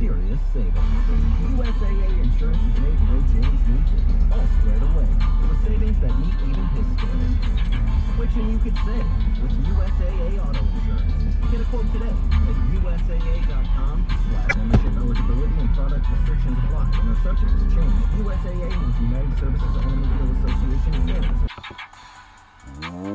serious savings. USAA Insurance has made Ray James new too, all squared away, with savings that meet even his standards. Switching you could save with USAA Auto Insurance. Get a quote today at USAA.com/membership eligibility and product restrictions apply and are subject to change. USAA means United Services Automobile Association and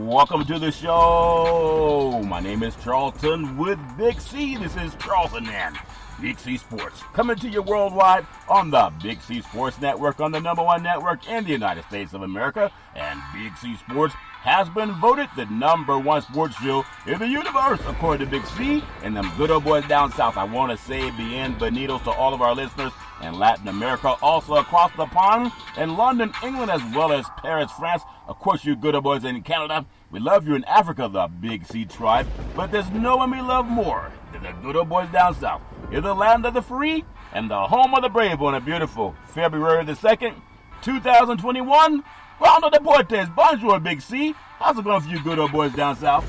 Welcome to the show. My name is Charlton with Big C. This is Charlton and Big C Sports, coming to you worldwide on the Big C Sports Network, on the #1 network in the United States of America. And Big C Sports has been voted the #1 sports show in the universe, according to Big C and them good old boys down south. I want to say bienvenidos to all of our listeners in Latin America, also across the pond in London, England, as well as Paris, France. Of course, you good old boys in Canada. We love you in Africa, the Big C tribe. But there's no one we love more than the good old boys down south. You're the land of the free and the home of the brave on a beautiful February the 2nd, 2021. Rondo Deportes, bonjour, Big C. How's it going for you good old boys down south?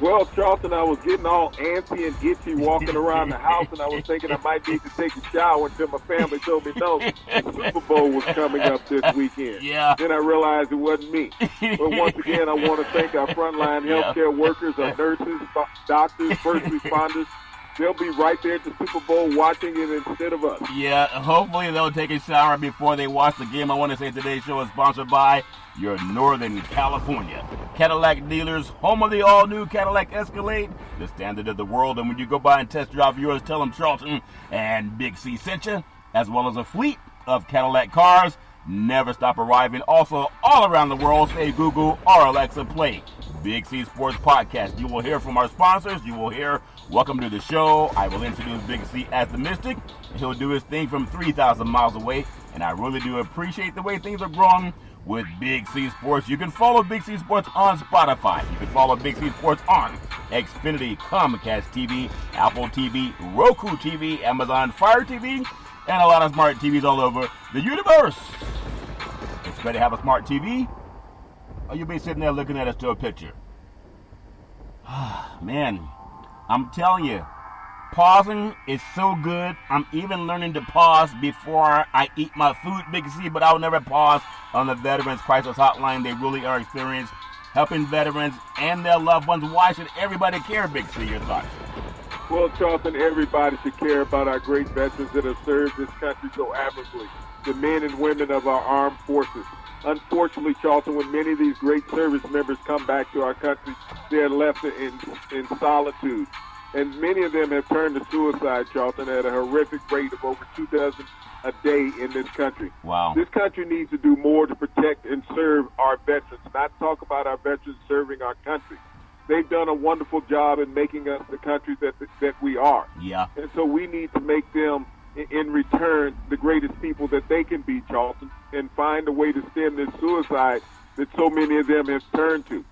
Well, Charlton, I was getting all antsy and itchy walking around the house, and I was thinking I might need to take a shower until my family told me no, the Super Bowl was coming up this weekend. Yeah. Then I realized it wasn't me. But once again, I want to thank our frontline healthcare workers, our nurses, doctors, first responders. They'll be right there at the Super Bowl watching it instead of us. Yeah, hopefully they'll take a shower before they watch the game. I want to say today's show is sponsored by your Northern California Cadillac dealers, home of the all-new Cadillac Escalade, the standard of the world. And when you go by and test drive yours, tell them Charlton and Big C sent you, as well as a fleet of Cadillac cars. Never stop arriving. Also, all around the world, say Google or Alexa, play Big C Sports Podcast. You will hear from our sponsors. You will hear welcome to the show. I will introduce Big C as the Mystic. He'll do his thing from 3,000 miles away. And I really do appreciate the way things are growing with Big C Sports. You can follow Big C Sports on Spotify. You can follow Big C Sports on Xfinity, Comcast TV, Apple TV, Roku TV, Amazon Fire TV, and a lot of smart TVs all over the universe. It's better to have a smart TV, or you'll be sitting there looking at us to a picture. Man, I'm telling you, pausing is so good. I'm even learning to pause before I eat my food, Big C, but I'll never pause on the Veterans Crisis Hotline. They really are experienced helping veterans and their loved ones. Why should everybody care, Big C? Your thoughts? Well, Charlton, everybody should care about our great veterans that have served this country so admirably, the men and women of our armed forces. Unfortunately, Charlton, when many of these great service members come back to our country, they're left in solitude. And many of them have turned to suicide, Charlton, at a horrific rate of over 2 dozen a day in this country. Wow. This country needs to do more to protect and serve our veterans, not talk about our veterans serving our country. They've done a wonderful job in making us the country that we are. Yeah. And so we need to make them, in return, the greatest people that they can be, Charlton, and find a way to stem this suicide that so many of them have turned to.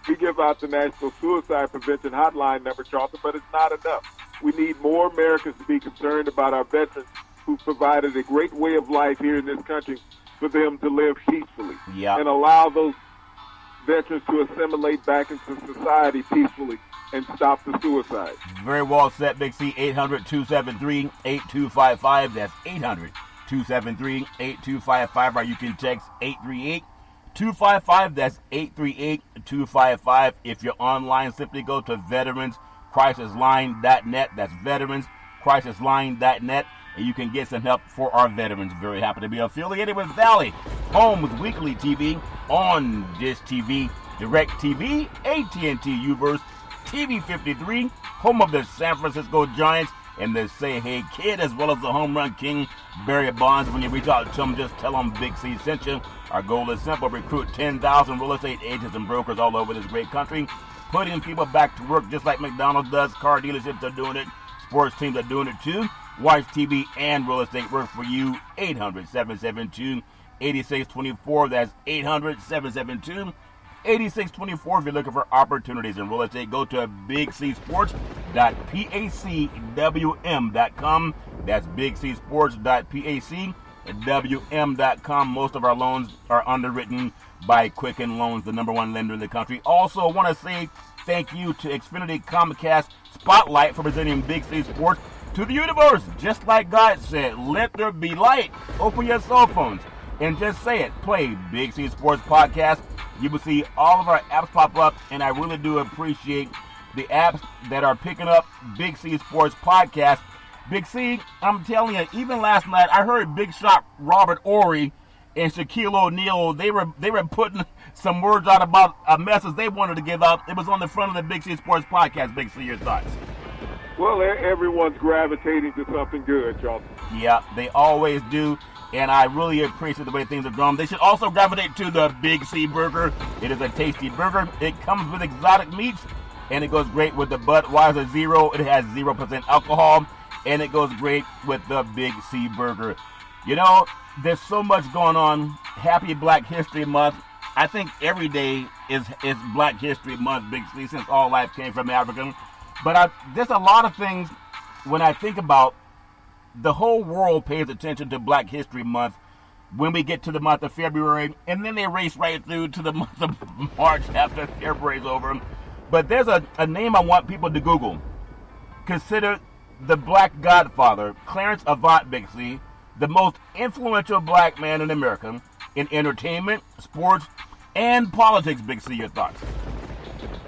We give out the National Suicide Prevention Hotline number, Charlton, but it's not enough. We need more Americans to be concerned about our veterans who provided a great way of life here in this country for them to live peacefully. Yeah. And allow those veterans to assimilate back into society peacefully and stop the suicide. Very well said, Big C. 800-273-8255. That's 800-273-8255. Or you can text 838-255. That's 838-255. If you're online, simply go to veteranscrisisline.net. That's veteranscrisisline.net. And you can get some help for our veterans. Very happy to be affiliated with Valley Homes Weekly TV, on Dish TV, Direct TV, AT&T Uverse, TV 53, home of the San Francisco Giants, and the Say Hey Kid, as well as the home run king, Barry Bonds. When you reach out to them, just tell them Big C sent you. Our goal is simple: recruit 10,000 real estate agents and brokers all over this great country, putting people back to work just like McDonald's does. Car dealerships are doing it. Sports teams are doing it too. Watch TV and real estate work for you. 800-772-8624. That's 800-772-8624. If you're looking for opportunities in real estate, go to bigcsports.pacwm.com. That's bigcsports.pacwm.com. Most of our loans are underwritten by Quicken Loans, the #1 lender in the country. Also, want to say thank you to Xfinity Comcast Spotlight for presenting Big C Sports. to the universe, just like God said, let there be light. Open your cell phones and just say it. Play Big C Sports Podcast. You will see all of our apps pop up, and I really do appreciate the apps that are picking up Big C Sports Podcast. Big C, I'm telling you, even last night, I heard Big Shot Robert Ory and Shaquille O'Neal, they were putting some words out about a message they wanted to give out. It was on the front of the Big C Sports Podcast. Big C, your thoughts? Well, everyone's gravitating to something good, Charlton. Yeah, they always do, and I really appreciate the way things are going. They should also gravitate to the Big C Burger. It is a tasty burger. It comes with exotic meats, and it goes great with the Budweiser Zero. It has 0% alcohol, and it goes great with the Big C Burger. You know, there's so much going on. Happy Black History Month. I think every day is Black History Month, Big C, since all life came from Africa. But there's a lot of things when I think about the whole world pays attention to Black History Month when we get to the month of February, and then they race right through to the month of March after February's over. But there's a name I want people to Google. Consider the Black Godfather, Clarence Avant, Big C, the most influential black man in America in entertainment, sports, and politics. Big C, your thoughts?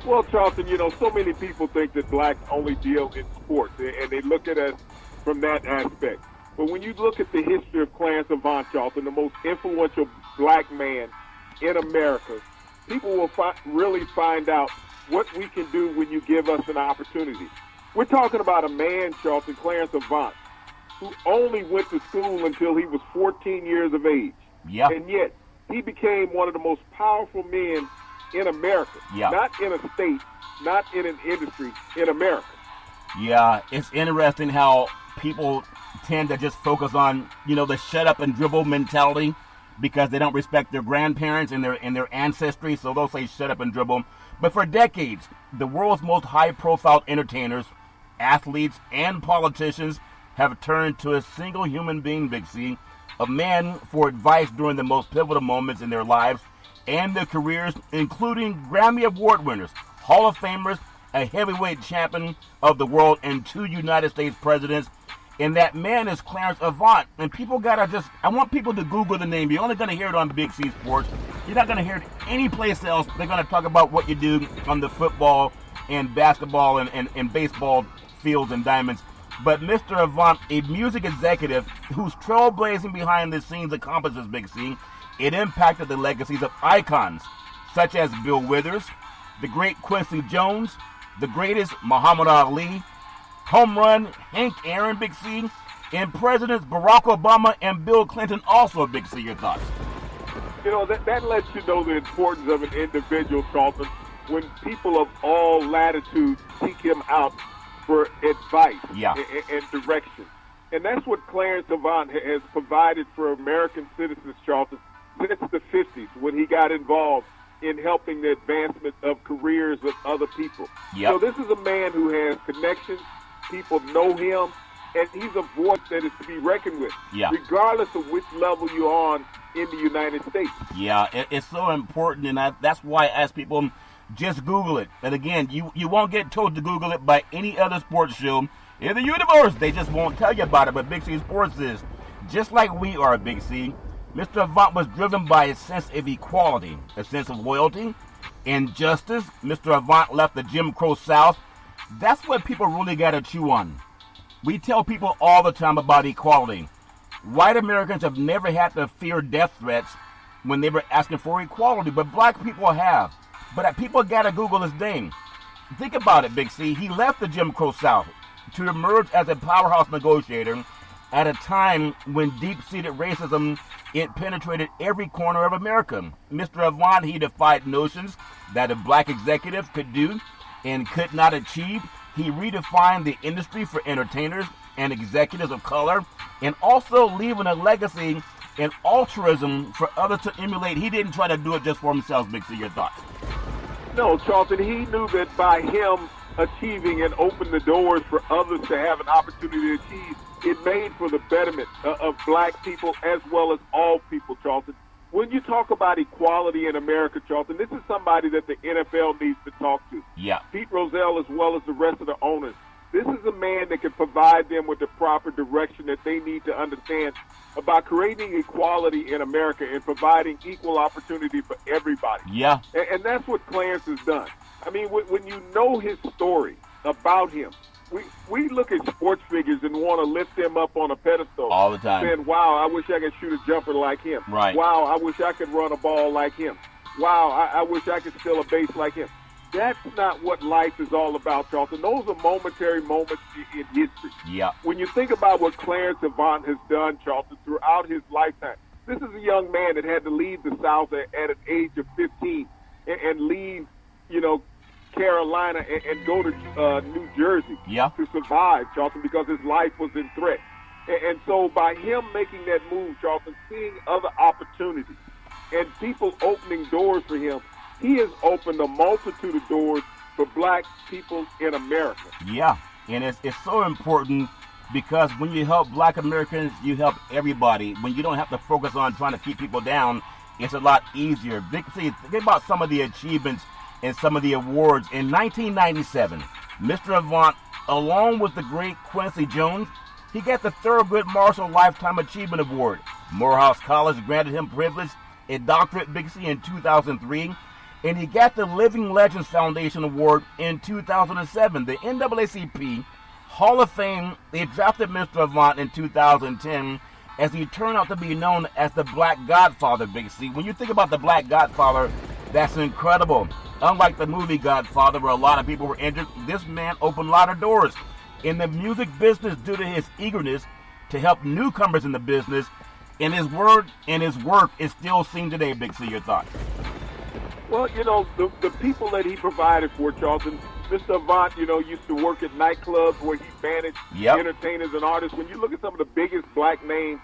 Well, Charlton, you know, so many people think that blacks only deal in sports, and they look at us from that aspect. But when you look at the history of Clarence Avant, Charlton, the most influential black man in America, people will really find out what we can do when you give us an opportunity. We're talking about a man, Charlton, Clarence Avant, who only went to school until he was 14 years of age. Yeah. And yet, he became one of the most powerful men in America. Yeah. Not in a state, not in an industry, in America. Yeah, it's interesting how people tend to just focus on, you know, the shut up and dribble mentality because they don't respect their grandparents and their ancestry, so they'll say shut up and dribble. But for decades, the world's most high-profile entertainers, athletes, and politicians have turned to a single human being, Big C, a man for advice during the most pivotal moments in their lives and their careers, including Grammy Award winners, Hall of Famers, a heavyweight champion of the world, and 2 United States presidents. And that man is Clarence Avant. And people I want people to Google the name. You're only going to hear it on Big C Sports. You're not going to hear it any place else. They're going to talk about what you do on the football and basketball and baseball fields and diamonds. But Mr. Avant, a music executive whose trailblazing behind the scenes accomplishes Big C, it impacted the legacies of icons such as Bill Withers, the great Quincy Jones, the greatest Muhammad Ali, home run Hank Aaron, Big C, and Presidents Barack Obama and Bill Clinton also, Big C. Your thoughts? You know, that lets you know the importance of an individual, Charlton, when people of all latitudes seek him out for advice and direction. And that's what Clarence Avant has provided for American citizens, Charlton, since the 50s when he got involved in helping the advancement of careers of other people. Yep. So this is a man who has connections, people know him, and he's a voice that is to be reckoned with, regardless of which level you're on in the United States. Yeah, it's so important, and that's why I ask people, just Google it. And again, you won't get told to Google it by any other sports show in the universe. They just won't tell you about it. But Big C Sports is, just like we are, Big C, Mr. Avant was driven by a sense of equality, a sense of loyalty, and justice. Mr. Avant left the Jim Crow South. That's what people really got to chew on. We tell people all the time about equality. White Americans have never had to fear death threats when they were asking for equality, but black people have. But people got to Google his name. Think about it, Big C. He left the Jim Crow South to emerge as a powerhouse negotiator at a time when deep-seated racism, it penetrated every corner of America. Mr. Avant, he defied notions that a black executive could do and could not achieve. He redefined the industry for entertainers and executives of color, and also leaving a legacy and altruism for others to emulate. He didn't try to do it just for himself. Big C, your thoughts? No, Charlton, he knew that by him achieving and opening the doors for others to have an opportunity to achieve, it made for the betterment of black people as well as all people, Charlton. When you talk about equality in America, Charlton, this is somebody that the NFL needs to talk to. Yeah. Pete Rozelle, as well as the rest of the owners, This is a man that can provide them with the proper direction that they need to understand about creating equality in America and providing equal opportunity for everybody. Yeah. And that's what Clarence has done. I mean, when you know his story about him, we look at sports figures and want to lift them up on a pedestal all the time, saying, wow, I wish I could shoot a jumper like him. Right. Wow, I wish I could run a ball like him. Wow, I wish I could steal a base like him. That's not what life is all about, Charlton. Those are momentary moments in history. Yeah. When you think about what Clarence Avant has done, Charlton, throughout his lifetime, this is a young man that had to leave the South at an age of 15 and leave, Carolina and go to New Jersey to survive, Charlton, because his life was in threat. And so by him making that move, Charlton, seeing other opportunities and people opening doors for him, he has opened a multitude of doors for black people in America. Yeah, and it's so important because when you help black Americans, you help everybody. When you don't have to focus on trying to keep people down, it's a lot easier. Think about some of the achievements and some of the awards. In 1997, Mr. Avant, along with the great Quincy Jones, he got the Thurgood Marshall Lifetime Achievement Award. Morehouse College granted him privilege, a doctorate, Big C, in 2003. And he got the Living Legends Foundation Award in 2007. The NAACP Hall of Fame, they drafted Mr. Avant in 2010 as he turned out to be known as the Black Godfather, Big C. When you think about the Black Godfather, that's incredible. Unlike the movie Godfather, where a lot of people were injured, this man opened a lot of doors in the music business due to his eagerness to help newcomers in the business. And his word and his work is still seen today, Big C. Your thoughts? Well, the people that he provided for, Charlton, Mr. Avant, used to work at nightclubs where he managed entertainers and artists. When you look at some of the biggest black names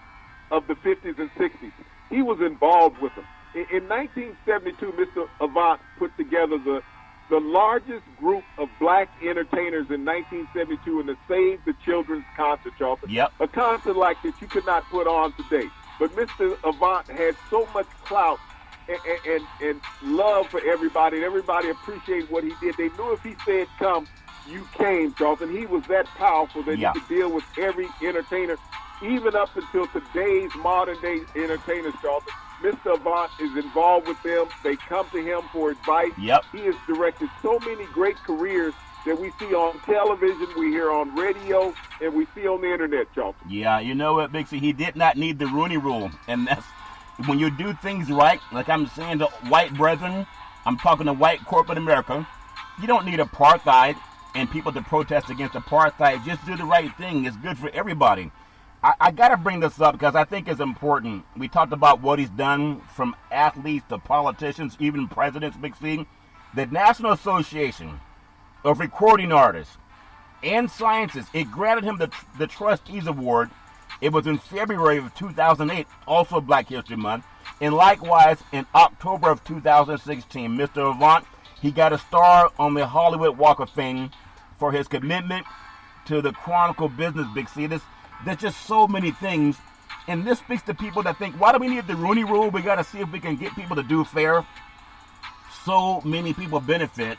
of the 50s and 60s, he was involved with them. In 1972, Mr. Avant put together the largest group of black entertainers in 1972 in the Save the Children's concert, Charlton. Yep. A concert like that you could not put on today. But Mr. Avant had so much clout and love for everybody, and everybody appreciated what he did. They knew if he said come, you came, Charlton. He was that powerful that he could deal with every entertainer, even up until today's modern-day entertainers, Charlton. Mr. Avant is involved with them. They come to him for advice. Yep. He has directed so many great careers that we see on television, we hear on radio, and we see on the internet, Charlton. Yeah, you know what, Big C? He did not need the Rooney Rule, and that's when you do things right, like I'm saying to white brethren, I'm talking to white corporate America, you don't need apartheid and people to protest against apartheid. Just do the right thing. It's good for everybody. I got to bring this up because I think it's important. We talked about what he's done from athletes to politicians, even presidents, Big C. The National Association of Recording Artists and Scientists, it granted him the Trustees Award. It was in February of 2008, also Black History Month. And likewise, in October of 2016, Mr. Avant, he got a star on the Hollywood Walk of Fame for his commitment to the Chronicle business, Big C. There's just so many things. And this speaks to people that think, why do we need the Rooney Rule? We got to see if we can get people to do fair. So many people benefit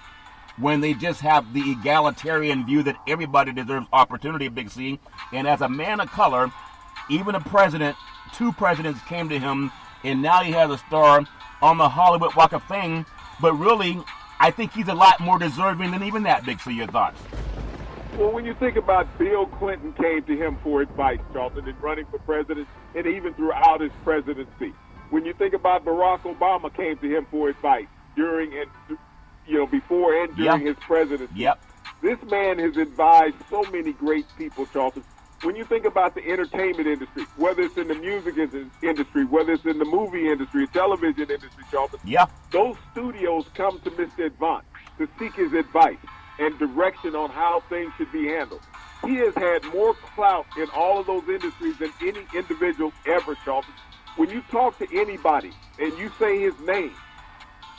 when they just have the egalitarian view that everybody deserves opportunity, Big C. And as a man of color, even two presidents came to him, and now he has a star on the Hollywood Walk of Fame. But really, I think he's a lot more deserving than even that, Big C. Your thoughts? Well, when you think about Bill Clinton came to him for advice, Charlton, in running for president, and even throughout his presidency. When you think about Barack Obama came to him for advice during and before and during his presidency. Yep. This man has advised so many great people, Charlton. When you think about the entertainment industry, whether it's in the music industry, whether it's in the movie industry, television industry, Charlton, those studios come to Mr. Avant to seek his advice and direction on how things should be handled. He has had more clout in all of those industries than any individual ever, Charlton. When you talk to anybody and you say his name,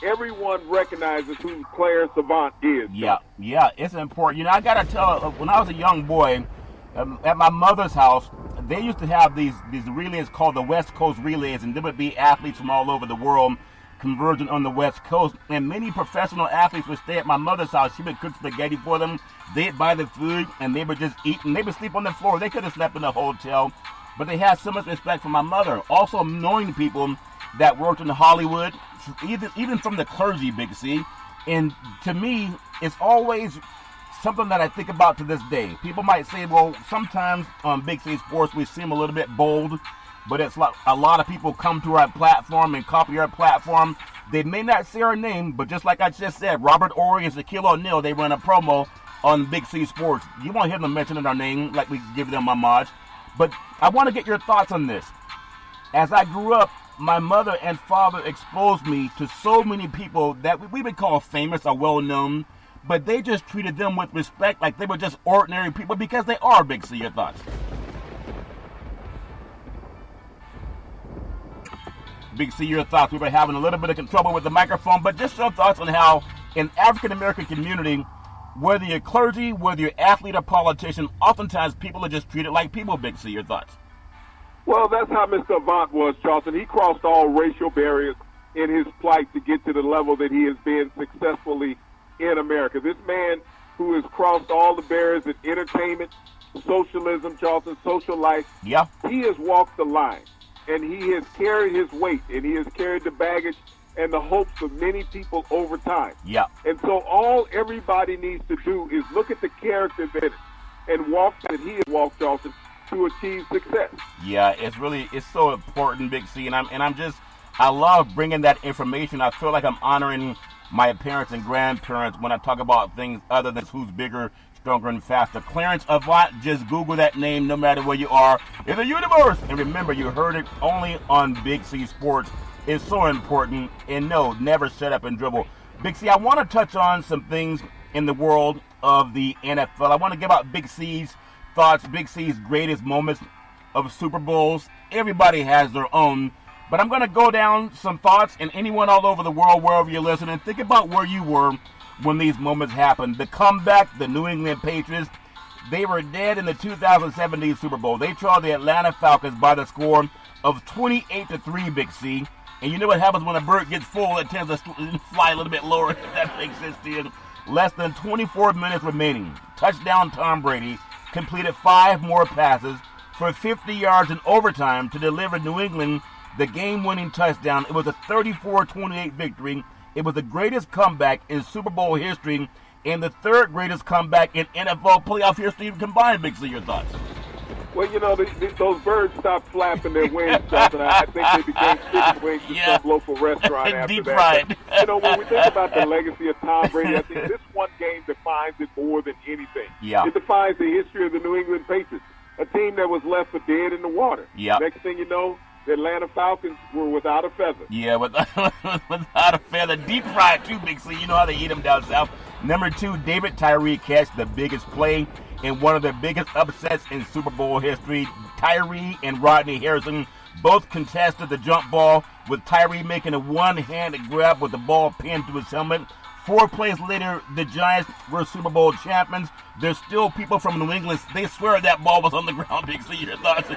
everyone recognizes who Clarence Avant is. Yeah, it's important. I got to tell, when I was a young boy, at my mother's house, they used to have these relays called the West Coast Relays, and there would be athletes from all over the world. conversion on the West Coast, and many professional athletes would stay at my mother's house. She would cook spaghetti for them. They'd buy the food, and they would just eat, and they would sleep on the floor. They could have slept in a hotel, but they had so much respect for my mother. Also, knowing people that worked in Hollywood, even from the clergy, Big C, and to me, it's always something that I think about to this day. People might say, well, sometimes on Big C Sports we seem a little bit bold, but it's like a lot of people come to our platform and copy our platform. They may not say our name, but just like I just said, Robert Ory and Shaquille O'Neal, they run a promo on Big C Sports. You won't hear them mentioning our name like we give them homage. But I want to get your thoughts on this. As I grew up, my mother and father exposed me to so many people that we would call famous or well-known, but they just treated them with respect like they were just ordinary people because they are. Big C, your thoughts? Big C, your thoughts? We were having a little bit of trouble with the microphone, but just your thoughts on how in African-American community, whether you're clergy, whether you're athlete or politician, oftentimes people are just treated like people. Big C, your thoughts? Well, that's how Mr. Avant was, Charlton. He crossed all racial barriers in his plight to get to the level that he has been successfully in America. This man who has crossed all the barriers in entertainment, socialism, Charlton, social life, yeah, he has walked the line, and he has carried his weight, and he has carried the baggage and the hopes of many people over time. Yeah. And so all everybody needs to do is look at the character that and walk that he has walked, Charlton, to achieve success. Yeah, it's so important, Big C, and I love bringing that information. I feel like I'm honoring my parents and grandparents when I talk about things other than who's bigger, stronger, and faster. Clarence Avant, just Google that name no matter where you are in the universe. And remember, you heard it only on Big C Sports. It's so important. And no, never shut up and dribble. Big C, I want to touch on some things in the world of the NFL. I want to give out Big C's thoughts, Big C's greatest moments of Super Bowls. Everybody has their own. But I'm going to go down some thoughts, and anyone all over the world, wherever you're listening, think about where you were when these moments happened. The comeback, the New England Patriots, they were dead in the 2017 Super Bowl. They trailed the Atlanta Falcons by the score of 28-3, Big C. And you know what happens when a bird gets full? It tends to fly a little bit lower. That makes sense to you. Less than 24 minutes remaining. Touchdown Tom Brady completed 5 more passes for 50 yards in overtime to deliver New England the game-winning touchdown. It was a 34-28 victory. It was the greatest comeback in Super Bowl history and the third greatest comeback in NFL playoff history combined. Big C, your thoughts? Well, you know, those birds stopped flapping their wings, Justin. I think they became chicken wings at some local restaurant after Deep that. fried. But, you know, when we think about the legacy of Tom Brady, I think this one game defines it more than anything. Yeah. It defines the history of the New England Patriots, a team that was left for dead in the water. Yeah. Next thing you know, the Atlanta Falcons were without a feather. Yeah, without a feather. Deep fried, too, Big C. You know how they eat them down south. Number 2, David Tyree catch the biggest play in one of the biggest upsets in Super Bowl history. Tyree and Rodney Harrison both contested the jump ball, with Tyree making a one-handed grab with the ball pinned to his helmet. 4 plays later, the Giants were Super Bowl champions. There's still people from New England, they swear that ball was on the ground. Big C, your thoughts?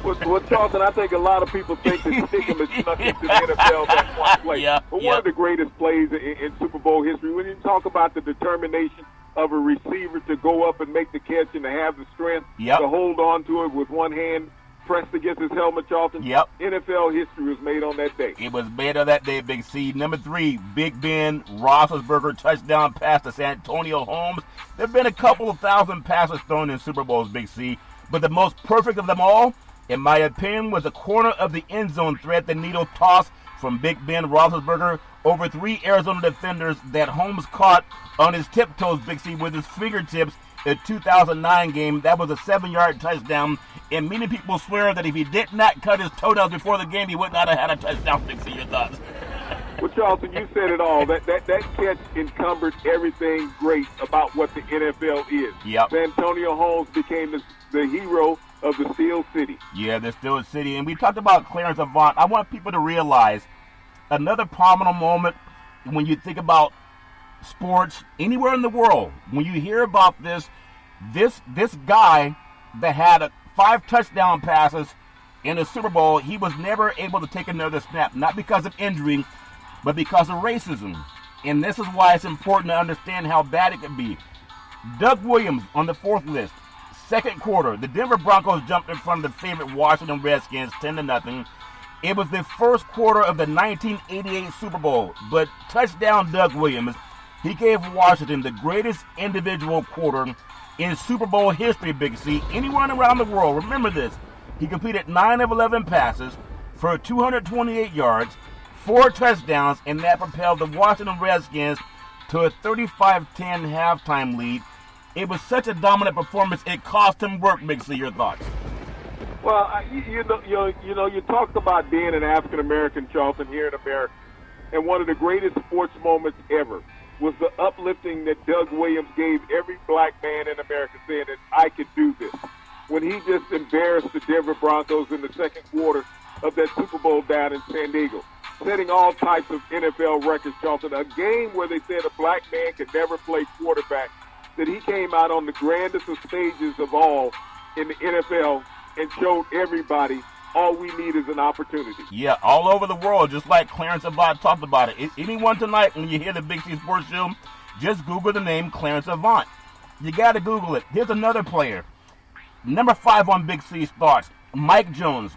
Well, Charlton, I think a lot of people think that Stickham is snuck into the NFL that one play. Yeah, but one of the greatest plays in Super Bowl history, when you talk about the determination of a receiver to go up and make the catch and to have the strength to hold on to it with one hand pressed against his helmet, Charlton. Yep. NFL history was made on that day. It was made on that day, Big C. Number 3, Big Ben Roethlisberger touchdown pass to Santonio Holmes. There have been a couple of thousand passes thrown in Super Bowls, Big C, but the most perfect of them all, in my opinion, was the corner of the end zone thread, the needle toss from Big Ben Roethlisberger over 3 Arizona defenders that Holmes caught on his tiptoes, Big C, with his fingertips. A 2009 game, that was a 7-yard touchdown, and many people swear that if he did not cut his toenails before the game, he would not have had a touchdown. Big C, your thoughts? Well, Charlton, you said it all. That catch encumbered everything great about what the NFL is. Yep. Santonio Holmes became the hero of the Steel City. Yeah, the Steel City. And we talked about Clarence Avant. I want people to realize another prominent moment when you think about sports anywhere in the world. When you hear about this guy that had 5 touchdown passes in the Super Bowl, he was never able to take another snap, not because of injury, but because of racism. And this is why it's important to understand how bad it could be. Doug Williams on the fourth list. Second quarter, the Denver Broncos jumped in front of the favorite Washington Redskins 10-0. It was the first quarter of the 1988 Super Bowl, but touchdown Doug Williams, he gave Washington the greatest individual quarter in Super Bowl history, Big C. Anyone around the world, remember this. He completed 9 of 11 passes for 228 yards, 4 touchdowns, and that propelled the Washington Redskins to a 35-10 halftime lead. It was such a dominant performance, it cost him work, Big C. Your thoughts? Well, you talked about being an African American, Charlton, here in America, and one of the greatest sports moments ever was the uplifting that Doug Williams gave every black man in America, saying that I could do this. When he just embarrassed the Denver Broncos in the second quarter of that Super Bowl down in San Diego, setting all types of NFL records, Charlton, a game where they said a black man could never play quarterback, that he came out on the grandest of stages of all in the NFL and showed everybody all we need is an opportunity. Yeah, all over the world, just like Clarence Avant talked about it. Anyone tonight, when you hear the Big C Sports Show, just Google the name Clarence Avant. You got to Google it. Here's another player. Number 5 on Big C's thoughts, Mike Jones.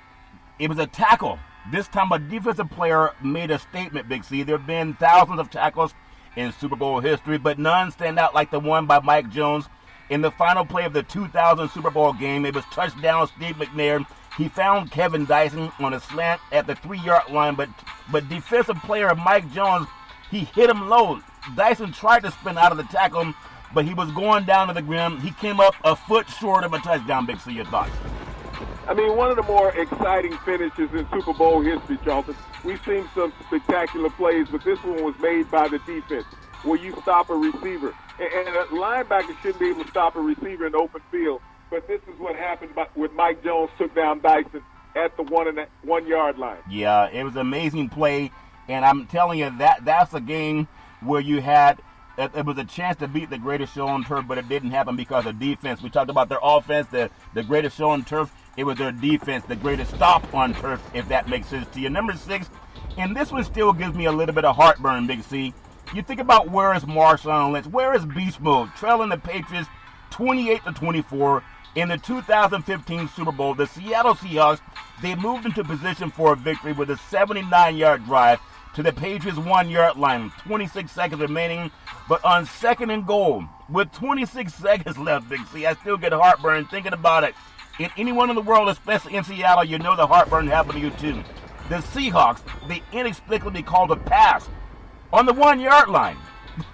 It was a tackle. This time a defensive player made a statement, Big C. There have been thousands of tackles in Super Bowl history, but none stand out like the one by Mike Jones. In the final play of the 2000 Super Bowl game, it was touchdown Steve McNair. He found Kevin Dyson on a slant at the 3-yard line, but defensive player Mike Jones, he hit him low. Dyson tried to spin out of the tackle, but he was going down to the ground. He came up a foot short of a touchdown, Big C. Your thoughts? I mean, one of the more exciting finishes in Super Bowl history, Charlton. We've seen some spectacular plays, but this one was made by the defense, where you stop a receiver. And a linebacker shouldn't be able to stop a receiver in the open field, but this is what happened with Mike Jones took down Dyson at the 1 yard line. Yeah, it was an amazing play, and I'm telling you, that's a game where you had it was a chance to beat the greatest show on turf, but it didn't happen because of defense. We talked about their offense, the greatest show on turf. It was their defense, the greatest stop on turf, if that makes sense to you. Number 6, and this one still gives me a little bit of heartburn, Big C. You think about where is Marshawn Lynch, where is Beast Mode, trailing the Patriots 28-24 in the 2015 Super Bowl. The Seattle Seahawks, they moved into position for a victory with a 79-yard drive to the Patriots' 1 yard line, 26 seconds remaining, but on second and goal, with 26 seconds left, Big C, I still get heartburn thinking about it. And anyone in the world, especially in Seattle, you know the heartburn happened to you too. The Seahawks, they inexplicably called a pass on the 1 yard line.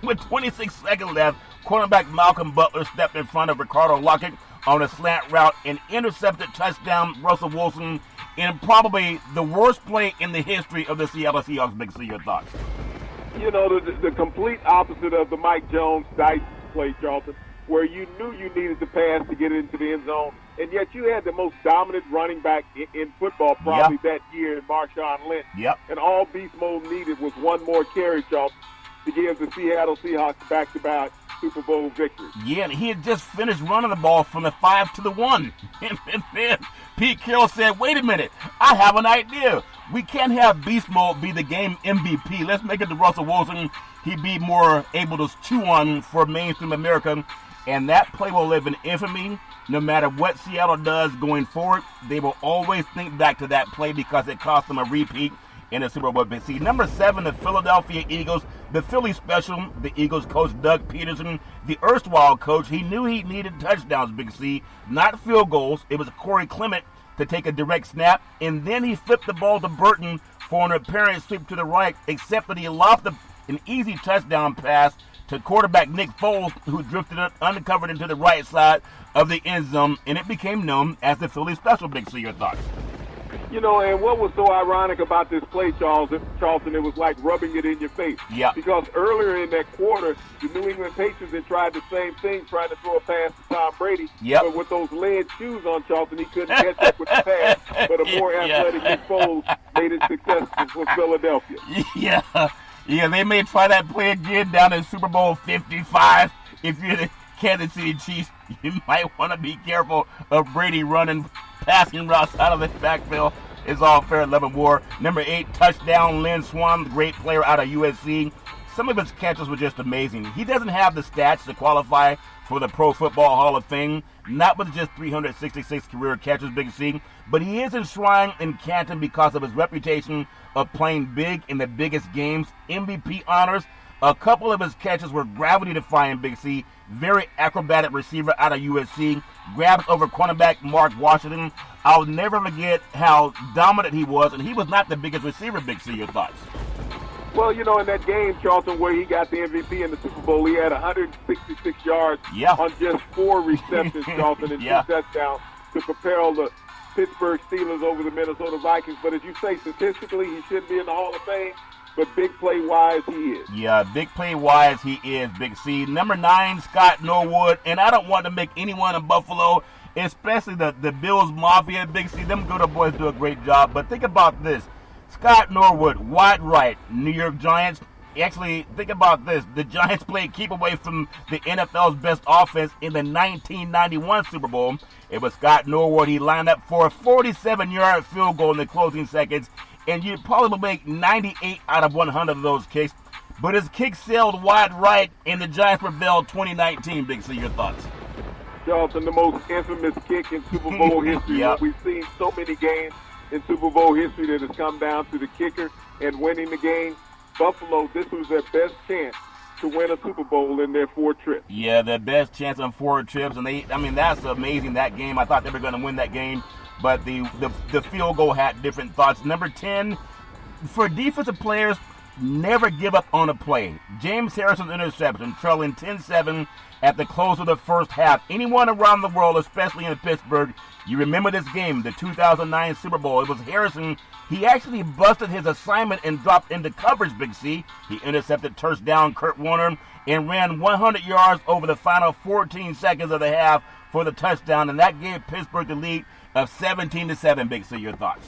With 26 seconds left, cornerback Malcolm Butler stepped in front of Ricardo Lockett on a slant route and intercepted touchdown Russell Wilson in probably the worst play in the history of the Seattle Seahawks. Big C, your thoughts? You know, the complete opposite of the Mike Jones Dyson play, Charlton, where you knew you needed to pass to get into the end zone, and yet you had the most dominant running back in football probably that year in Marshawn Lynch. Yep. And all Beast Mode needed was one more carry, Charlton, to give the Seattle Seahawks back-to-back Super Bowl victory. Yeah, and he had just finished running the ball from the 5 to the 1. And then Pete Carroll said, wait a minute, I have an idea. We can't have Beast Mode be the game MVP. Let's make it to Russell Wilson. He'd be more able to chew on for mainstream America. And that play will live in infamy. No matter what Seattle does going forward, they will always think back to that play because it cost them a repeat in the Super Bowl. See, number 7, the Philadelphia Eagles, the Philly special, the Eagles coach Doug Peterson, the erstwhile coach, he knew he needed touchdowns, Big C, not field goals. It was Corey Clement to take a direct snap, and then he flipped the ball to Burton for an apparent sweep to the right, except that he lofted an easy touchdown pass to quarterback Nick Foles, who drifted it uncovered into the right side of the end zone, and it became known as the Philly special. Big C, your thoughts? You know, and what was so ironic about this play, Charlton, it was like rubbing it in your face. Yeah. Because earlier in that quarter, the New England Patriots had tried the same thing, trying to throw a pass to Tom Brady. Yep. But with those lead shoes on, Charlton, he couldn't catch up with the pass. But a more athletic Nick Foles made it successful for Philadelphia. Yeah, they may try that play again down in Super Bowl 55. If you're the Kansas City Chiefs, you might want to be careful of Brady running passing routes out of the backfield. It's all fair, love and war. Number 8, touchdown, Lynn Swann, the great player out of USC. Some of his catches were just amazing. He doesn't have the stats to qualify for the Pro Football Hall of Fame, not with just 366 career catches, Big C, but he is enshrined in Canton because of his reputation of playing big in the biggest games, MVP honors. A couple of his catches were gravity-defying, Big C. Very acrobatic receiver out of USC. Grabs over cornerback Mark Washington. I'll never forget how dominant he was, and he was not the biggest receiver, Big C. Your thoughts? Well, in that game, Charlton, where he got the MVP in the Super Bowl, he had 166 yards on just 4 receptions, Charlton, and 2 touchdowns to propel the Pittsburgh Steelers over the Minnesota Vikings. But as you say, statistically, he should be in the Hall of Fame. But big play-wise, he is. Yeah, big play-wise, he is, Big C. Number 9, Scott Norwood. And I don't want to make anyone in Buffalo, especially the Bills Mafia, Big C, them good old boys do a great job. But think about this. Scott Norwood, wide right, New York Giants. Actually, think about this. The Giants played keep away from the NFL's best offense in the 1991 Super Bowl. It was Scott Norwood. He lined up for a 47-yard field goal in the closing seconds. And you'd probably make 98 out of 100 of those kicks. But his kick sailed wide right, and the Giants prevailed 2019. Big C, your thoughts? Charlton, the most infamous kick in Super Bowl history. We've seen so many games in Super Bowl history that has come down to the kicker and winning the game. Buffalo, this was their best chance to win a Super Bowl in their 4 trips. Yeah, their best chance on 4 trips. And that's amazing, that game. I thought they were going to win that game. But the field goal had different thoughts. Number 10, for defensive players, never give up on a play. James Harrison's interception, trailing 10-7 at the close of the first half. Anyone around the world, especially in Pittsburgh, you remember this game, the 2009 Super Bowl. It was Harrison. He actually busted his assignment and dropped into coverage, Big C. He intercepted touchdown Kurt Warner and ran 100 yards over the final 14 seconds of the half for the touchdown, and that gave Pittsburgh the lead of 17-7, Big C. Your thoughts?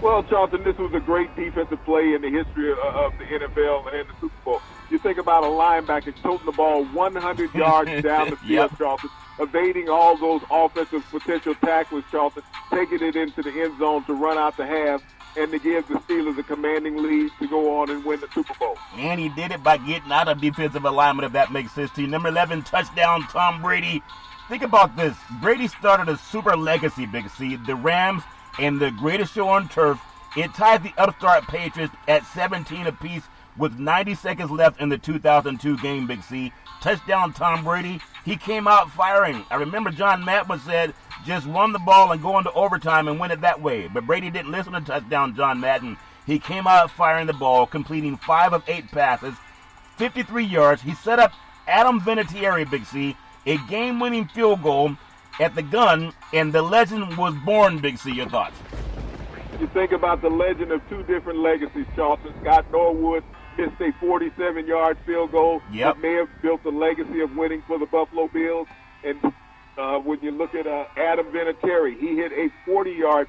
Well, Charlton, this was a great defensive play in the history of the NFL and the Super Bowl. You think about a linebacker toting the ball 100 yards down the field, Charlton, evading all those offensive potential tacklers, Charlton, taking it into the end zone to run out the half and to give the Steelers a commanding lead to go on and win the Super Bowl. And he did it by getting out of defensive alignment, if that makes sense to you. Number 11, touchdown, Tom Brady. Think about this. Brady started a super legacy, Big C. The Rams and the greatest show on turf. It tied the upstart Patriots at 17 apiece with 90 seconds left in the 2002 game, Big C. Touchdown, Tom Brady. He came out firing. I remember John Madden said, just run the ball and go into overtime and win it that way. But Brady didn't listen to touchdown John Madden. He came out firing the ball, completing 5 of 8 passes, 53 yards. He set up Adam Vinatieri, Big C, a game-winning field goal at the gun, and the legend was born, Big C. Your thoughts? You think about the legend of 2 different legacies, Charlton. Scott Norwood missed a 47-yard field goal that may have built the legacy of winning for the Buffalo Bills. And when you look at Adam Vinatieri, he hit a 48-yard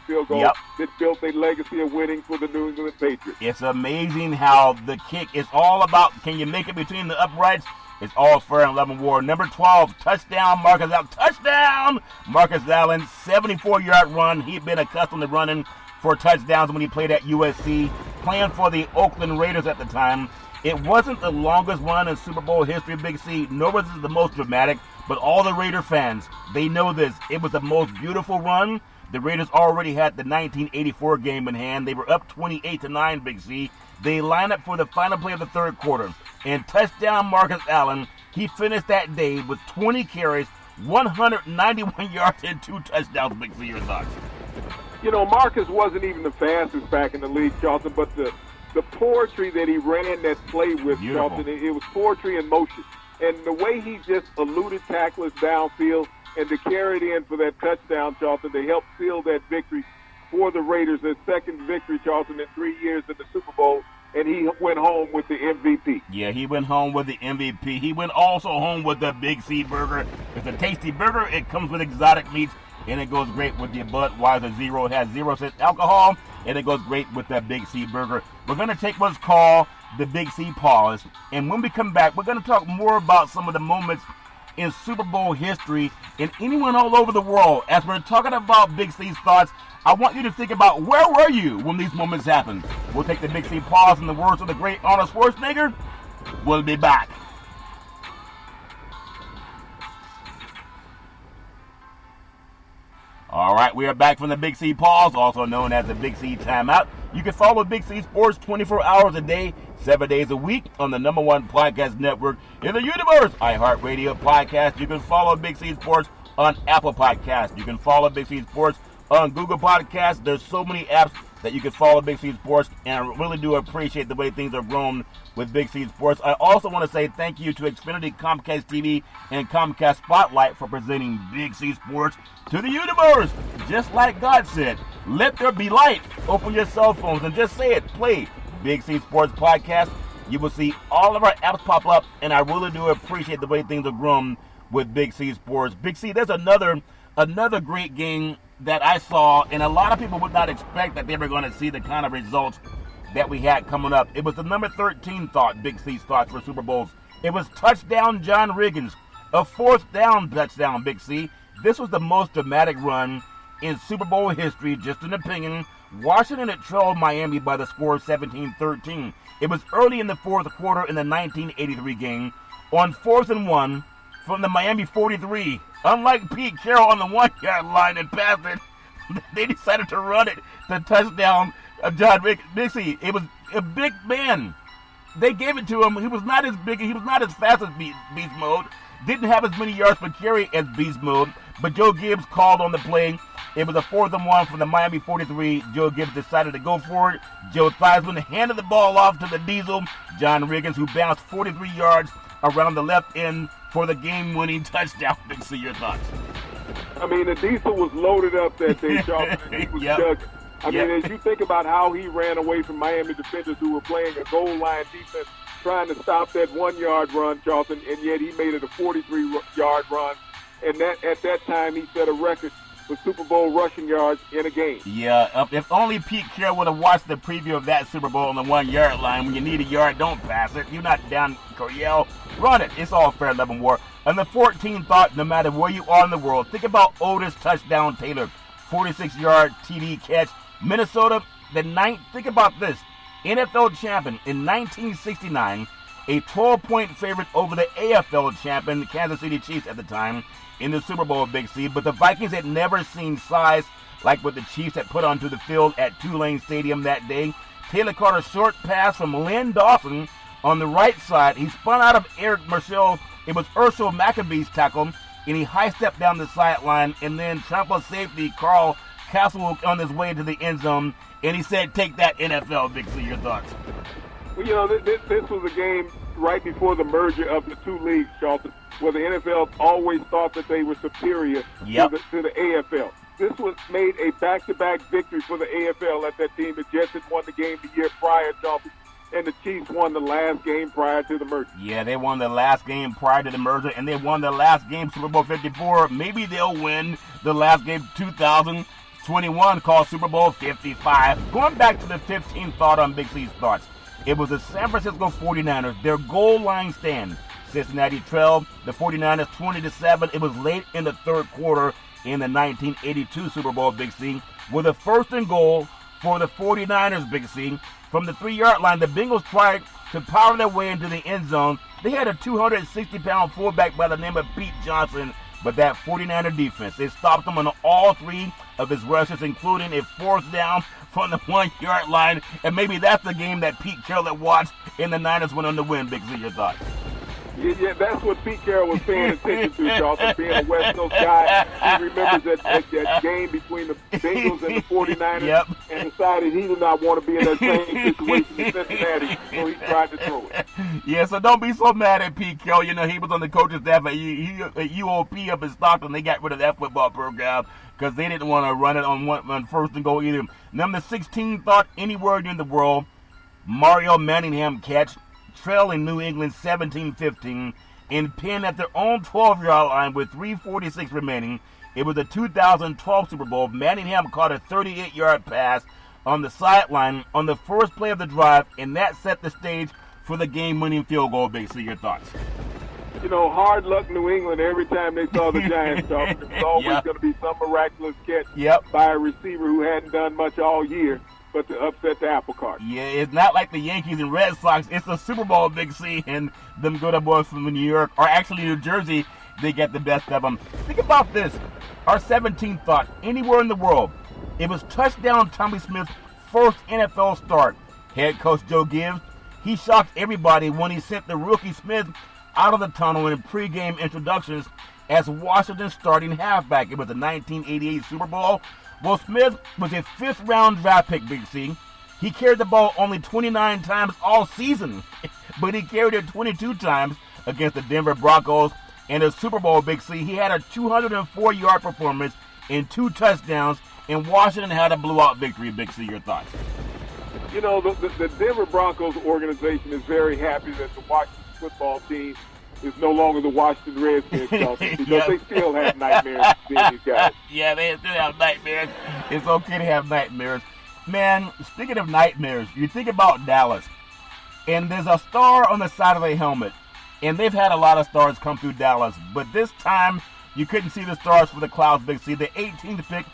field goal that built a legacy of winning for the New England Patriots. It's amazing how the kick is all about, can you make it between the uprights? It's all fair and love and war. Number 12, touchdown, Marcus Allen. Touchdown! Marcus Allen, 74-yard run. He'd been accustomed to running for touchdowns when he played at USC, playing for the Oakland Raiders at the time. It wasn't the longest run in Super Bowl history, Big C, nor was it the most dramatic, but all the Raider fans, they know this. It was the most beautiful run. The Raiders already had the 1984 game in hand. They were up 28-9, Big C. They line up for the final play of the third quarter. And touchdown Marcus Allen, he finished that day with 20 carries, 191 yards, and 2 touchdowns, Big C. Your thoughts? Marcus wasn't even the fastest back in the league, Charlton, but the poetry that he ran that play with, Charlton, it was poetry in motion. And the way he just eluded tacklers downfield and to carry it in for that touchdown, Charlton, to help seal that victory for the Raiders, their second victory, Charlton, in 3 years in the Super Bowl, and he went home with the MVP. Yeah, he went home with the MVP. He went also home with the Big C burger. It's a tasty burger. It comes with exotic meats, and it goes great with the Budweiser Zero. It has 0% alcohol, and it goes great with that Big C burger. We're going to take what's called the Big C pause, and when we come back, we're going to talk more about some of the moments in Super Bowl history and anyone all over the world. As we're talking about Big C's thoughts, I want you to think about where were you when these moments happened. We'll take the Big C pause in the words of the great Arnold Schwarzenegger. We'll be back. All right, we are back from the Big C pause, also known as the Big C timeout. You can follow Big C Sports 24 hours a day, 7 days a week on the #1 podcast network in the universe, iHeartRadio Podcast. You can follow Big C Sports on Apple Podcasts. You can follow Big C Sports on Google Podcasts. There's so many apps that you can follow Big C Sports, and I really do appreciate the way things are grown with Big C Sports. I also want to say thank you to Xfinity, Comcast TV, and Comcast Spotlight for presenting Big C Sports to the universe. Just like God said, let there be light. Open your cell phones and just say it. Play Big C Sports Podcast. You will see all of our apps pop up, and I really do appreciate the way things are grown with Big C Sports. Big C, there's another great game that I saw, and a lot of people would not expect that they were going to see the kind of results that we had coming up. It was the number 13 thought, Big C's thoughts for Super Bowls. It was touchdown John Riggins, a 4th down touchdown, Big C. This was the most dramatic run in Super Bowl history, just an opinion. Washington had trailed Miami by the score of 17-13. It was early in the 4th quarter in the 1983 game. On 4th and 1 from the Miami 43, unlike Pete Carroll on the 1-yard line and passed it, they decided to run it to touchdown John Riggins. Big C, it was a big man. They gave it to him. He was not as big. He was not as fast as Beast Mode. Didn't have as many yards per carry as Beast Mode. But Joe Gibbs called on the play. It was a 4th and 1 from the Miami 43. Joe Gibbs decided to go for it. Joe Theismann handed the ball off to the Diesel, John Riggins, who bounced 43 yards around the left end for the game-winning touchdown. Big C, your thoughts? I mean, the Diesel was loaded up that day, Charles, and he was chugging. I mean, as you think about how he ran away from Miami defenders who were playing a goal line defense, trying to stop that 1-yard run, Charlton, and yet he made it a 43-yard run. And that at that time, he set a record for Super Bowl rushing yards in a game. Yeah, if only Pete Carroll would have watched the preview of that Super Bowl on the 1-yard line. When you need a yard, don't pass it. You're not down Coryell. Run it. It's all fair, love, and war. And the 14 thought, no matter where you are in the world, think about Otis touchdown Taylor, 46-yard TD catch. Minnesota, think about this, NFL champion in 1969, a 12-point favorite over the AFL champion, the Kansas City Chiefs at the time, in the Super Bowl, Big C. But the Vikings had never seen size like what the Chiefs had put onto the field at Tulane Stadium that day. Taylor caught a short pass from Lynn Dawson on the right side. He spun out of Eric Marshall. It was Ursul Maccabee's tackle, and he high-stepped down the sideline, and then Tampa safety Carl Castle on his way to the end zone, and he said, "Take that, NFL." Big C, your thoughts? Well, you know, this was a game right before the merger of the two leagues, Charlton, where the NFL always thought that they were superior to the AFL. This was made a back-to-back victory for the AFL at that team. The Jets had won the game the year prior, Charlton, and the Chiefs won the last game prior to the merger. Yeah, they won the last game prior to the merger, and they won the last game, Super Bowl 54. Maybe they'll win the last game, 2021, called Super Bowl 55. Going back to the 15th thought on Big C's thoughts, it was the San Francisco 49ers, their goal line stand. Cincinnati trailed the 49ers 20-7. It was late in the 3rd quarter in the 1982 Super Bowl, Big C, with a 1st and goal for the 49ers, Big C. From the 3-yard line, the Bengals tried to power their way into the end zone. They had a 260-pound fullback by the name of Pete Johnson, but that 49er defense, they stopped him on all 3 of his rushes, including a 4th down from the 1-yard line. And maybe that's the game that Pete Carroll had watched, and the Niners went on to win. Big C, your thoughts? Yeah, that's what Pete Carroll was paying attention to, Charlton, being a West Coast guy. He remembers that game between the Bengals and the 49ers and decided he did not want to be in that same situation in Cincinnati, so he tried to throw it. Yeah, so don't be so mad at Pete Carroll. You know, he was on the coaching staff at UOP up in Stockton. They got rid of that football program because they didn't want to run it on 1st and goal either. Number 16 thought, anywhere in the world, Mario Manningham catch, trailing New England 17-15, and pinned at their own 12-yard line with 3:46 remaining. It was the 2012 Super Bowl. Manningham caught a 38-yard pass on the sideline on the first play of the drive, and that set the stage for the game-winning field goal. Big C, your thoughts? You know, hard luck New England every time they saw the Giants, Charles. It was always going to be some miraculous catch by a receiver who hadn't done much all year, but to upset the apple cart. Yeah, it's not like the Yankees and Red Sox. It's a Super Bowl, Big C, and them good boys from New York, or actually New Jersey, they get the best of them. Think about this. Our 17th thought, anywhere in the world, it was touchdown Tommy Smith's first NFL start. Head coach Joe Gibbs, he shocked everybody when he sent the rookie Smith out of the tunnel in pregame introductions as Washington's starting halfback. It was the 1988 Super Bowl. Well, Smith was a fifth-round draft pick, Big C. He carried the ball only 29 times all season, but he carried it 22 times against the Denver Broncos. In the Super Bowl, Big C, he had a 204-yard performance and 2 touchdowns, and Washington had a blowout victory. Big C, your thoughts? You know, the Denver Broncos organization is very happy that the Washington football team is no longer the Washington Redskins, because they still have nightmares being these guys. Yeah, they still have nightmares. It's okay to have nightmares. Man, speaking of nightmares, you think about Dallas, and there's a star on the side of a helmet, and they've had a lot of stars come through Dallas, but this time you couldn't see the stars for the clouds, Big C. The 18th pick,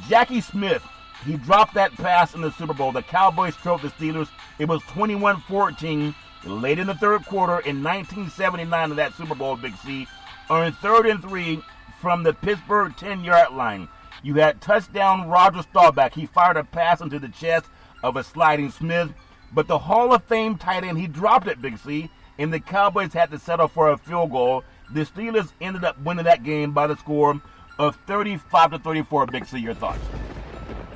Jackie Smith, he dropped that pass in the Super Bowl. The Cowboys trailed the Steelers. It was 21-14 late in the third quarter in 1979 of that Super Bowl, Big C. On 3rd and 3 from the Pittsburgh 10-yard line. You had touchdown Roger Staubach. He fired a pass into the chest of a sliding Smith. But the Hall of Fame tight end, he dropped it, Big C. And the Cowboys had to settle for a field goal. The Steelers ended up winning that game by the score of 35-34, Big C. Your thoughts?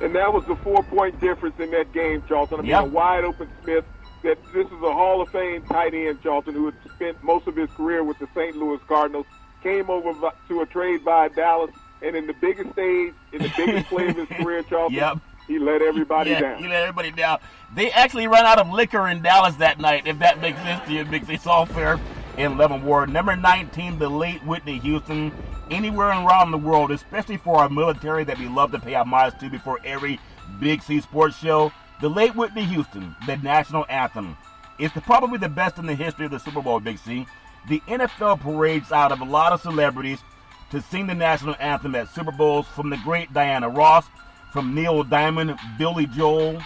And that was the 4-point difference in that game, Charlton. I mean, a wide-open Smith. That this is a Hall of Fame tight end, Charlton, who had spent most of his career with the St. Louis Cardinals, came over to a trade by Dallas, and in the biggest stage, in the biggest play of his career, Charlton, he let everybody down. He let everybody down. They actually ran out of liquor in Dallas that night, if that makes sense to you, Big C. Fair in Leavenworth Ward. Number 19, the late Whitney Houston. Anywhere around the world, especially for our military that we love to pay homage to before every Big C sports show, the late Whitney Houston, the national anthem. It's probably the best in the history of the Super Bowl, Big C. The NFL parades out of a lot of celebrities to sing the national anthem at Super Bowls, from the great Diana Ross, from Neil Diamond, Billy Joel,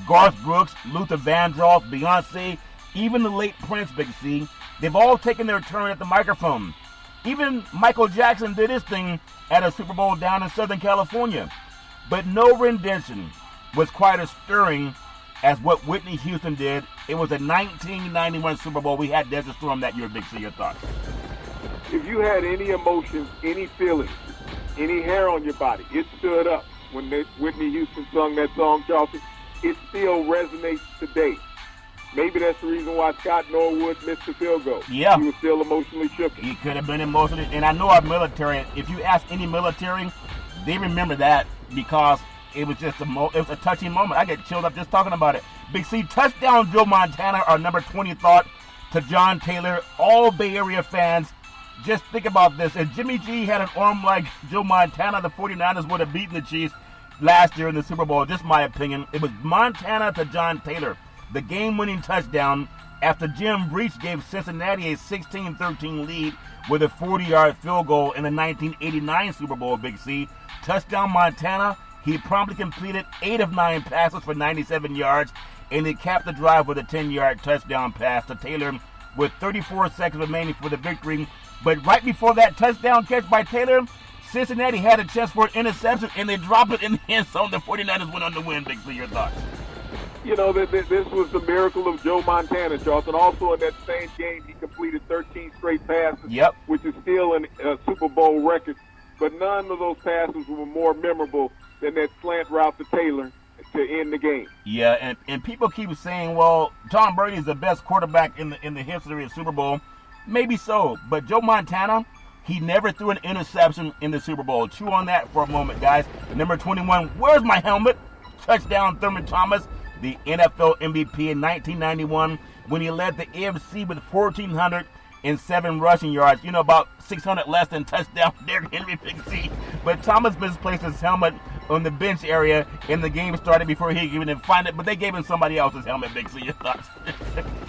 Garth Brooks, Luther Vandross, Beyonce, even the late Prince, Big C. They've all taken their turn at the microphone. Even Michael Jackson did his thing at a Super Bowl down in Southern California. But no rendition was quite as stirring as what Whitney Houston did. It was a 1991 Super Bowl. We had Desert Storm that year, Big C. Your thoughts? If you had any emotions, any feelings, any hair on your body, it stood up when Whitney Houston sung that song, Charlton. It still resonates today. Maybe that's the reason why Scott Norwood missed the field goal. Yeah. He was still emotionally shook. He could have been emotional. And I know our military, if you ask any military, they remember that because it was just a touching moment. I get chilled up just talking about it. Big C, touchdown Joe Montana, our number 20 thought to John Taylor. All Bay Area fans, just think about this. If Jimmy G had an arm like Joe Montana, the 49ers would have beaten the Chiefs last year in the Super Bowl. Just my opinion. It was Montana to John Taylor, the game-winning touchdown after Jim Breach gave Cincinnati a 16-13 lead with a 40-yard field goal in the 1989 Super Bowl, Big C. Touchdown Montana. He promptly completed 8 of 9 passes for 97 yards, and he capped the drive with a 10-yard touchdown pass to Taylor with 34 seconds remaining for the victory. But right before that touchdown catch by Taylor, Cincinnati had a chance for an interception, and they dropped it in the end zone. The 49ers went on to win. Big C, your thoughts? You know, this was the miracle of Joe Montana, Charlton. Also in that same game, he completed 13 straight passes, which is still a Super Bowl record. But none of those passes were more memorable than that slant route to Taylor to end the game. Yeah, and people keep saying, well, Tom Brady is the best quarterback in the history of Super Bowl. Maybe so, but Joe Montana, he never threw an interception in the Super Bowl. Chew on that for a moment, guys. Number 21, where's my helmet? Touchdown Thurman Thomas, the NFL MVP in 1991, when he led the AFC with 1,407 rushing yards. You know, about 600 less than touchdown Derrick Henry, Big C. But Thomas misplaced his helmet on the bench area, and the game started before he could even find it. But they gave him somebody else's helmet, Big C. Your thoughts?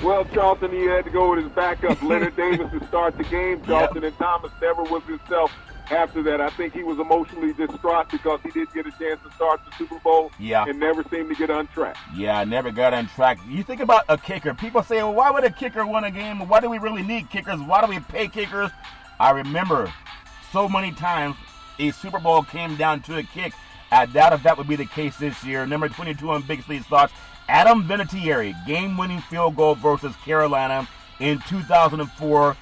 Well, Charlton, he had to go with his backup, Leonard Davis, to start the game, Charlton, and Thomas never was himself after that. I think he was emotionally distraught because he didn't get a chance to start the Super Bowl and never seemed to get untracked. Yeah, never got untracked. You think about a kicker. People say, well, why would a kicker win a game? Why do we really need kickers? Why do we pay kickers? I remember so many times a Super Bowl came down to a kick. I doubt if that would be the case this year. Number 22 on Big C's thoughts. Adam Vinatieri, game-winning field goal versus Carolina in 2004.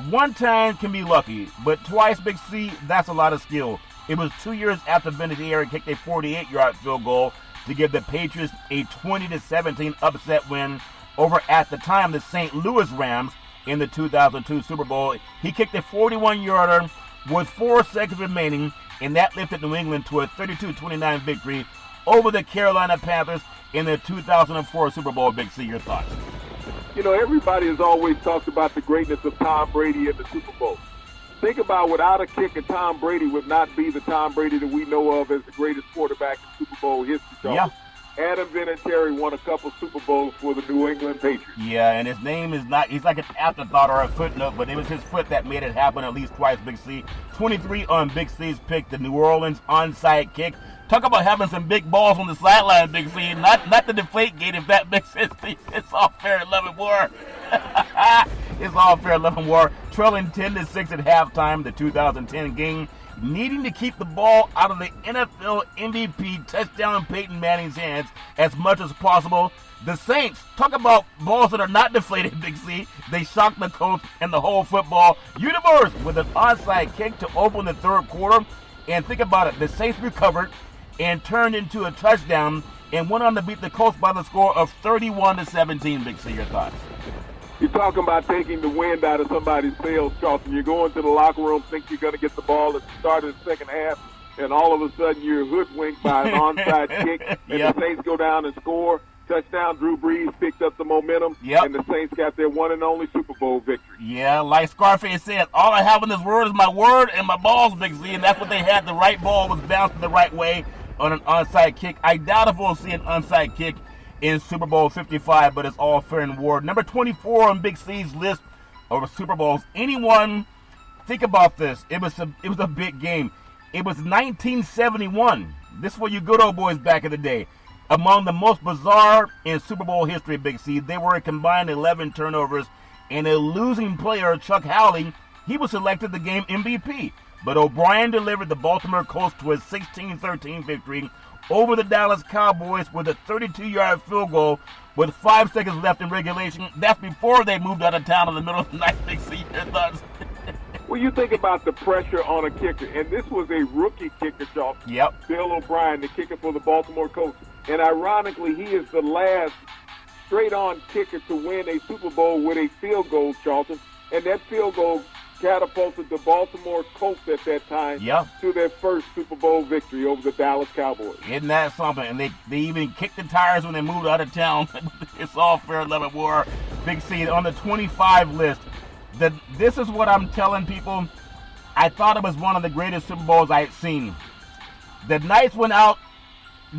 One time can be lucky, but twice, Big C, that's a lot of skill. It was 2 years after Vinatieri kicked a 48-yard field goal to give the Patriots a 20-17 upset win over, at the time, the St. Louis Rams in the 2002 Super Bowl. He kicked a 41-yarder with 4 seconds remaining, and that lifted New England to a 32-29 victory over the Carolina Panthers in the 2004 Super Bowl. Big C, your thoughts? You know, everybody has always talked about the greatness of Tom Brady in the Super Bowl. Think about, without a kicker, Tom Brady would not be the Tom Brady that we know of as the greatest quarterback in Super Bowl history. Yeah. Adam Vinatieri won a couple Super Bowls for the New England Patriots. Yeah, and his name is not, he's like an afterthought or a footnote, but it was his foot that made it happen at least twice, Big C. 23 on Big C's pick, the New Orleans onside kick. Talk about having some big balls on the sideline, Big C. Not the deflate gate, if that makes sense. It's all fair in love and war. It's all fair in love and war. Trailing 10-6 at halftime, the 2010 game. Needing to keep the ball out of the NFL MVP touchdown Peyton Manning's hands as much as possible. The Saints, talk about balls that are not deflated, Big C. They shocked the coach and the whole football universe with an onside kick to open the third quarter. And think about it, the Saints recovered and turned into a touchdown and went on to beat the Colts by the score of 31-17. Big C, your thoughts? You're talking about taking the wind out of somebody's sails, Charlton. You go into the locker room, think you're going to get the ball at the start of the second half, and all of a sudden you're hoodwinked by an onside kick, and the Saints go down and score. Touchdown, Drew Brees picked up the momentum, and the Saints got their one and only Super Bowl victory. Yeah, like Scarface said, all I have in this world is my word and my balls, Big Z, and that's what they had. The right ball was bounced the right way on an onside kick. I doubt if we'll see an onside kick in Super Bowl 55, but it's all fair and war. Number 24 on Big C's list of Super Bowls. Anyone, think about this. It was a big game. It was 1971. This is for you good old boys back in the day. Among the most bizarre in Super Bowl history, Big C, they were a combined 11 turnovers, and a losing player, Chuck Howley, he was selected the game MVP. But O'Brien delivered the Baltimore Colts to a 16-13 victory over the Dallas Cowboys with a 32-yard field goal with 5 seconds left in regulation. That's before they moved out of town in the middle of the night. Big C, your thoughts? Well, you think about the pressure on a kicker, and this was a rookie kicker, Charlton. Yep. Bill O'Brien, the kicker for the Baltimore Colts. And ironically, he is the last straight-on kicker to win a Super Bowl with a field goal, Charlton. And that field goal catapulted the Baltimore Colts at that time to their first Super Bowl victory over the Dallas Cowboys. Isn't that something? And they even kicked the tires when they moved out of town. It's all fair, love, and war. Big C, on the 25 list, this is what I'm telling people. I thought it was one of the greatest Super Bowls I had seen. The Knights went out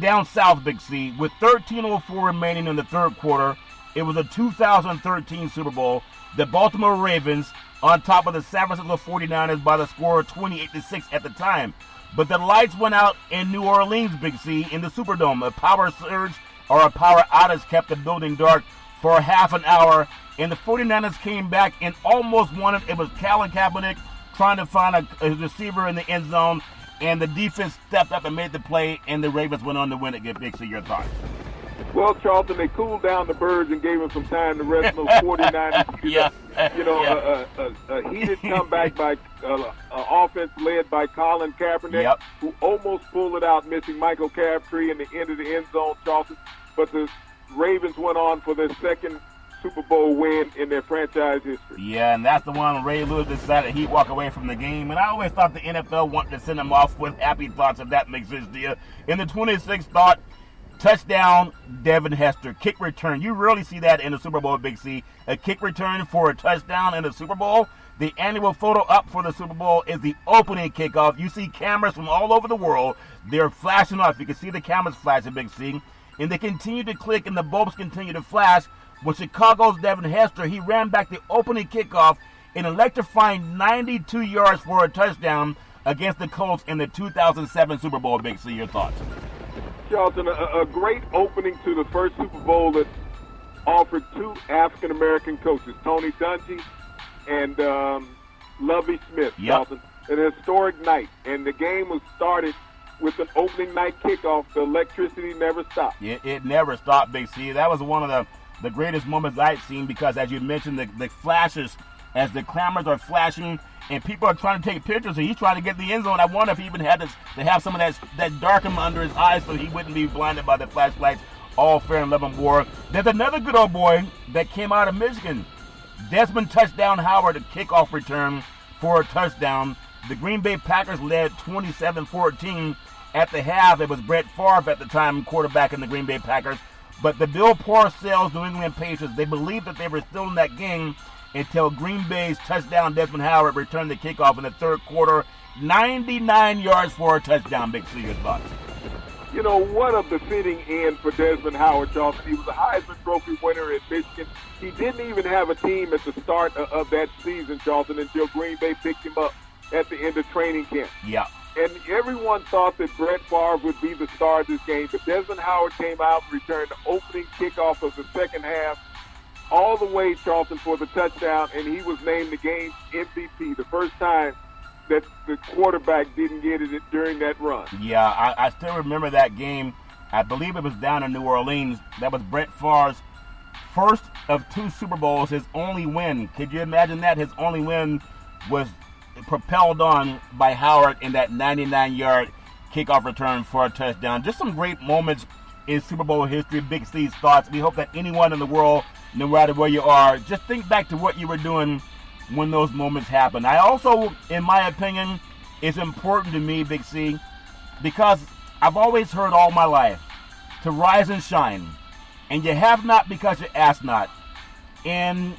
down south, Big C, with 13:04 remaining in the third quarter. It was a 2013 Super Bowl. The Baltimore Ravens on top of the San Francisco 49ers by the score of 28-6 at the time. But the lights went out in New Orleans, Big C, in the Superdome. A power surge or a power outage kept the building dark for half an hour, and the 49ers came back and almost won it. It was Colin Kaepernick trying to find a receiver in the end zone, and the defense stepped up and made the play, and the Ravens went on to win it. Get Big C, your thoughts? Well, Charlton, they cooled down the birds and gave them some time to rest those 49ers. A heated comeback by offense led by Colin Kaepernick, who almost pulled it out, missing Michael Crabtree in the end of the end zone, Charlton. But the Ravens went on for their second Super Bowl win in their franchise history. Yeah, and that's the one Ray Lewis decided he'd walk away from the game. And I always thought the NFL wanted to send him off with happy thoughts, if that makes sense to you. In the 26th thought, touchdown, Devin Hester. Kick return. You rarely see that in the Super Bowl, Big C. A kick return for a touchdown in the Super Bowl. The annual photo up for the Super Bowl is the opening kickoff. You see cameras from all over the world. They're flashing off. You can see the cameras flashing, Big C. And they continue to click and the bulbs continue to flash with Chicago's Devin Hester. He ran back the opening kickoff in electrifying 92 yards for a touchdown against the Colts in the 2007 Super Bowl. Big C, your thoughts? Charlton, a great opening to the first Super Bowl that offered two African-American coaches, Tony Dungy and Lovie Smith, Charlton. An historic night, and the game was started with an opening night kickoff. The electricity never stopped. It never stopped, Big C. That was one of the greatest moments I've seen because, as you mentioned, the flashes, as the cameras are flashing and people are trying to take pictures, and he's trying to get the end zone. I wonder if he even had to have some of that darken under his eyes so he wouldn't be blinded by the flashlights. All fair and level war. There's another good old boy that came out of Michigan. Desmond Touchdown Howard, a kickoff return for a touchdown. The Green Bay Packers led 27-14 at the half. It was Brett Favre at the time, quarterback in the Green Bay Packers. But the Bill Parcells New England Patriots, they believed that they were still in that game until Green Bay's touchdown Desmond Howard returned the kickoff in the third quarter. 99 yards for a touchdown. Big C, your thoughts? You know, what a befitting end for Desmond Howard, Charlton. He was a Heisman Trophy winner at Michigan. He didn't even have a team at the start of that season, Charlton, until Green Bay picked him up at the end of training camp. Yeah. And everyone thought that Brett Favre would be the star of this game, but Desmond Howard came out and returned the opening kickoff of the second half all the way, Charlton, for the touchdown, and he was named the game's MVP, the first time that the quarterback didn't get it during that run. Yeah, I still remember that game. I believe it was down in New Orleans. That was Brett Favre's first of two Super Bowls, his only win. Could you imagine that? His only win was propelled on by Howard in that 99-yard kickoff return for a touchdown. Just some great moments in Super Bowl history. Big C's thoughts. We hope that anyone in the world, no matter where you are, just think back to what you were doing when those moments happen. I also, in my opinion, it's important to me, Big C, because I've always heard all my life to rise and shine. And you have not because you ask not. And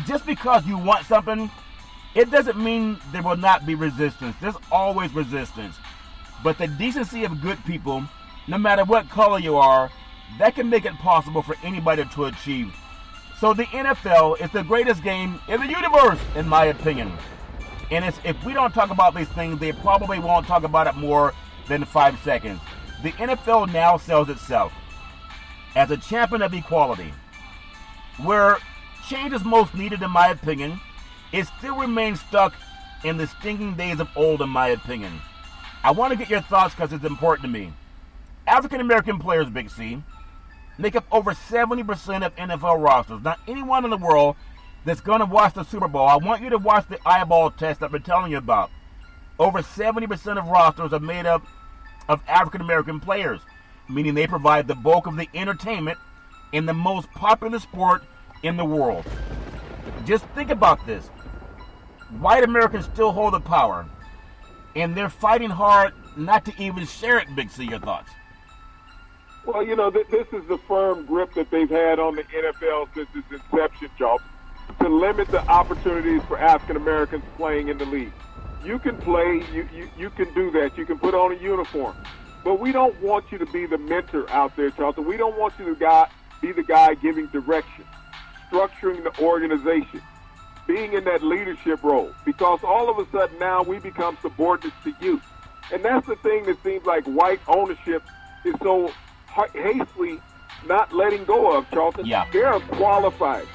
just because you want something, it doesn't mean there will not be resistance. There's always resistance. But the decency of good people, no matter what color you are, that can make it possible for anybody to achieve. So the NFL is the greatest game in the universe, in my opinion. And if we don't talk about these things, they probably won't talk about it more than 5 seconds. The NFL now sells itself as a champion of equality. Where change is most needed, in my opinion, it still remains stuck in the stinking days of old, in my opinion. I want to get your thoughts because it's important to me. African-American players, Big C, make up over 70% of NFL rosters. Now, anyone in the world that's going to watch the Super Bowl, I want you to watch the eyeball test I've been telling you about. Over 70% of rosters are made up of African-American players, meaning they provide the bulk of the entertainment in the most popular sport in the world. Just think about this. White Americans still hold the power, and they're fighting hard not to even share it. Big C, your thoughts? Well, you know, this is the firm grip that they've had on the NFL since its inception, Joe, to limit the opportunities for African Americans playing in the league. You can play, you can do that. You can put on a uniform. But we don't want you to be the mentor out there, Charlton. We don't want you to be the guy giving direction, structuring the organization, being in that leadership role. Because all of a sudden now we become subordinates to you. And that's the thing that seems like white ownership is so hastily not letting go of, Charlton. Yeah. There are qualified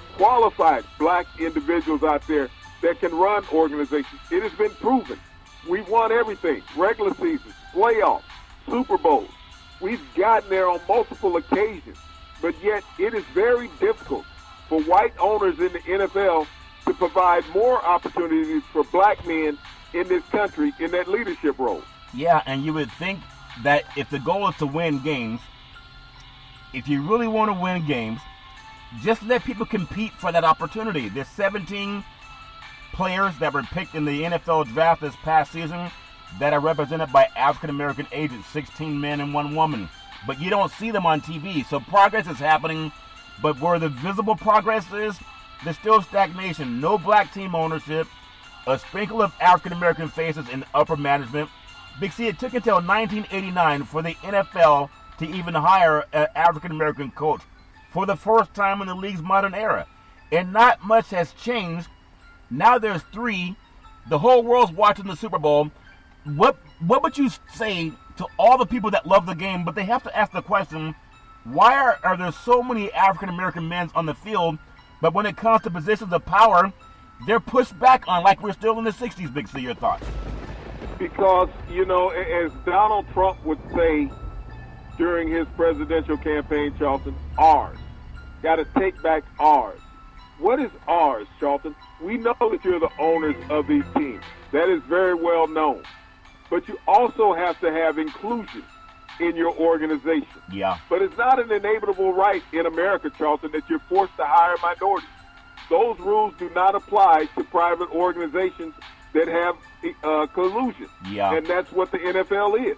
black individuals out there that can run organizations. It has been proven. We've won everything. Regular seasons, playoffs, Super Bowls. We've gotten there on multiple occasions. But yet it is very difficult for white owners in the NFL to provide more opportunities for black men in this country in that leadership role. Yeah, and you would think that if the goal is to win games, if you really want to win games, just let people compete for that opportunity. There's 17 players that were picked in the NFL draft this past season that are represented by African-American agents, 16 men and 1 woman. But you don't see them on TV. So progress is happening, but where the visible progress is, there's still stagnation. No black team ownership, a sprinkle of African-American faces in upper management. Big C, it took until 1989 for the NFL to even hire an African-American coach. for the first time in the league's modern era. And not much has changed. Now there's 3. The whole world's watching the Super Bowl. What would you say to all the people that love the game, but they have to ask the question, why are there so many African-American men on the field, but when it comes to positions of power, they're pushed back on like we're still in the 60s, Big C? Your thoughts? Because, as Donald Trump would say during his presidential campaign, Charlton, ours. Got to take back ours. What is ours, Charlton? We know that you're the owners of these teams. That is very well known. But you also have to have inclusion in your organization. Yeah. But it's not an inalienable right in America, Charlton, that you're forced to hire minorities. Those rules do not apply to private organizations that have collusion. Yeah. And that's what the NFL is.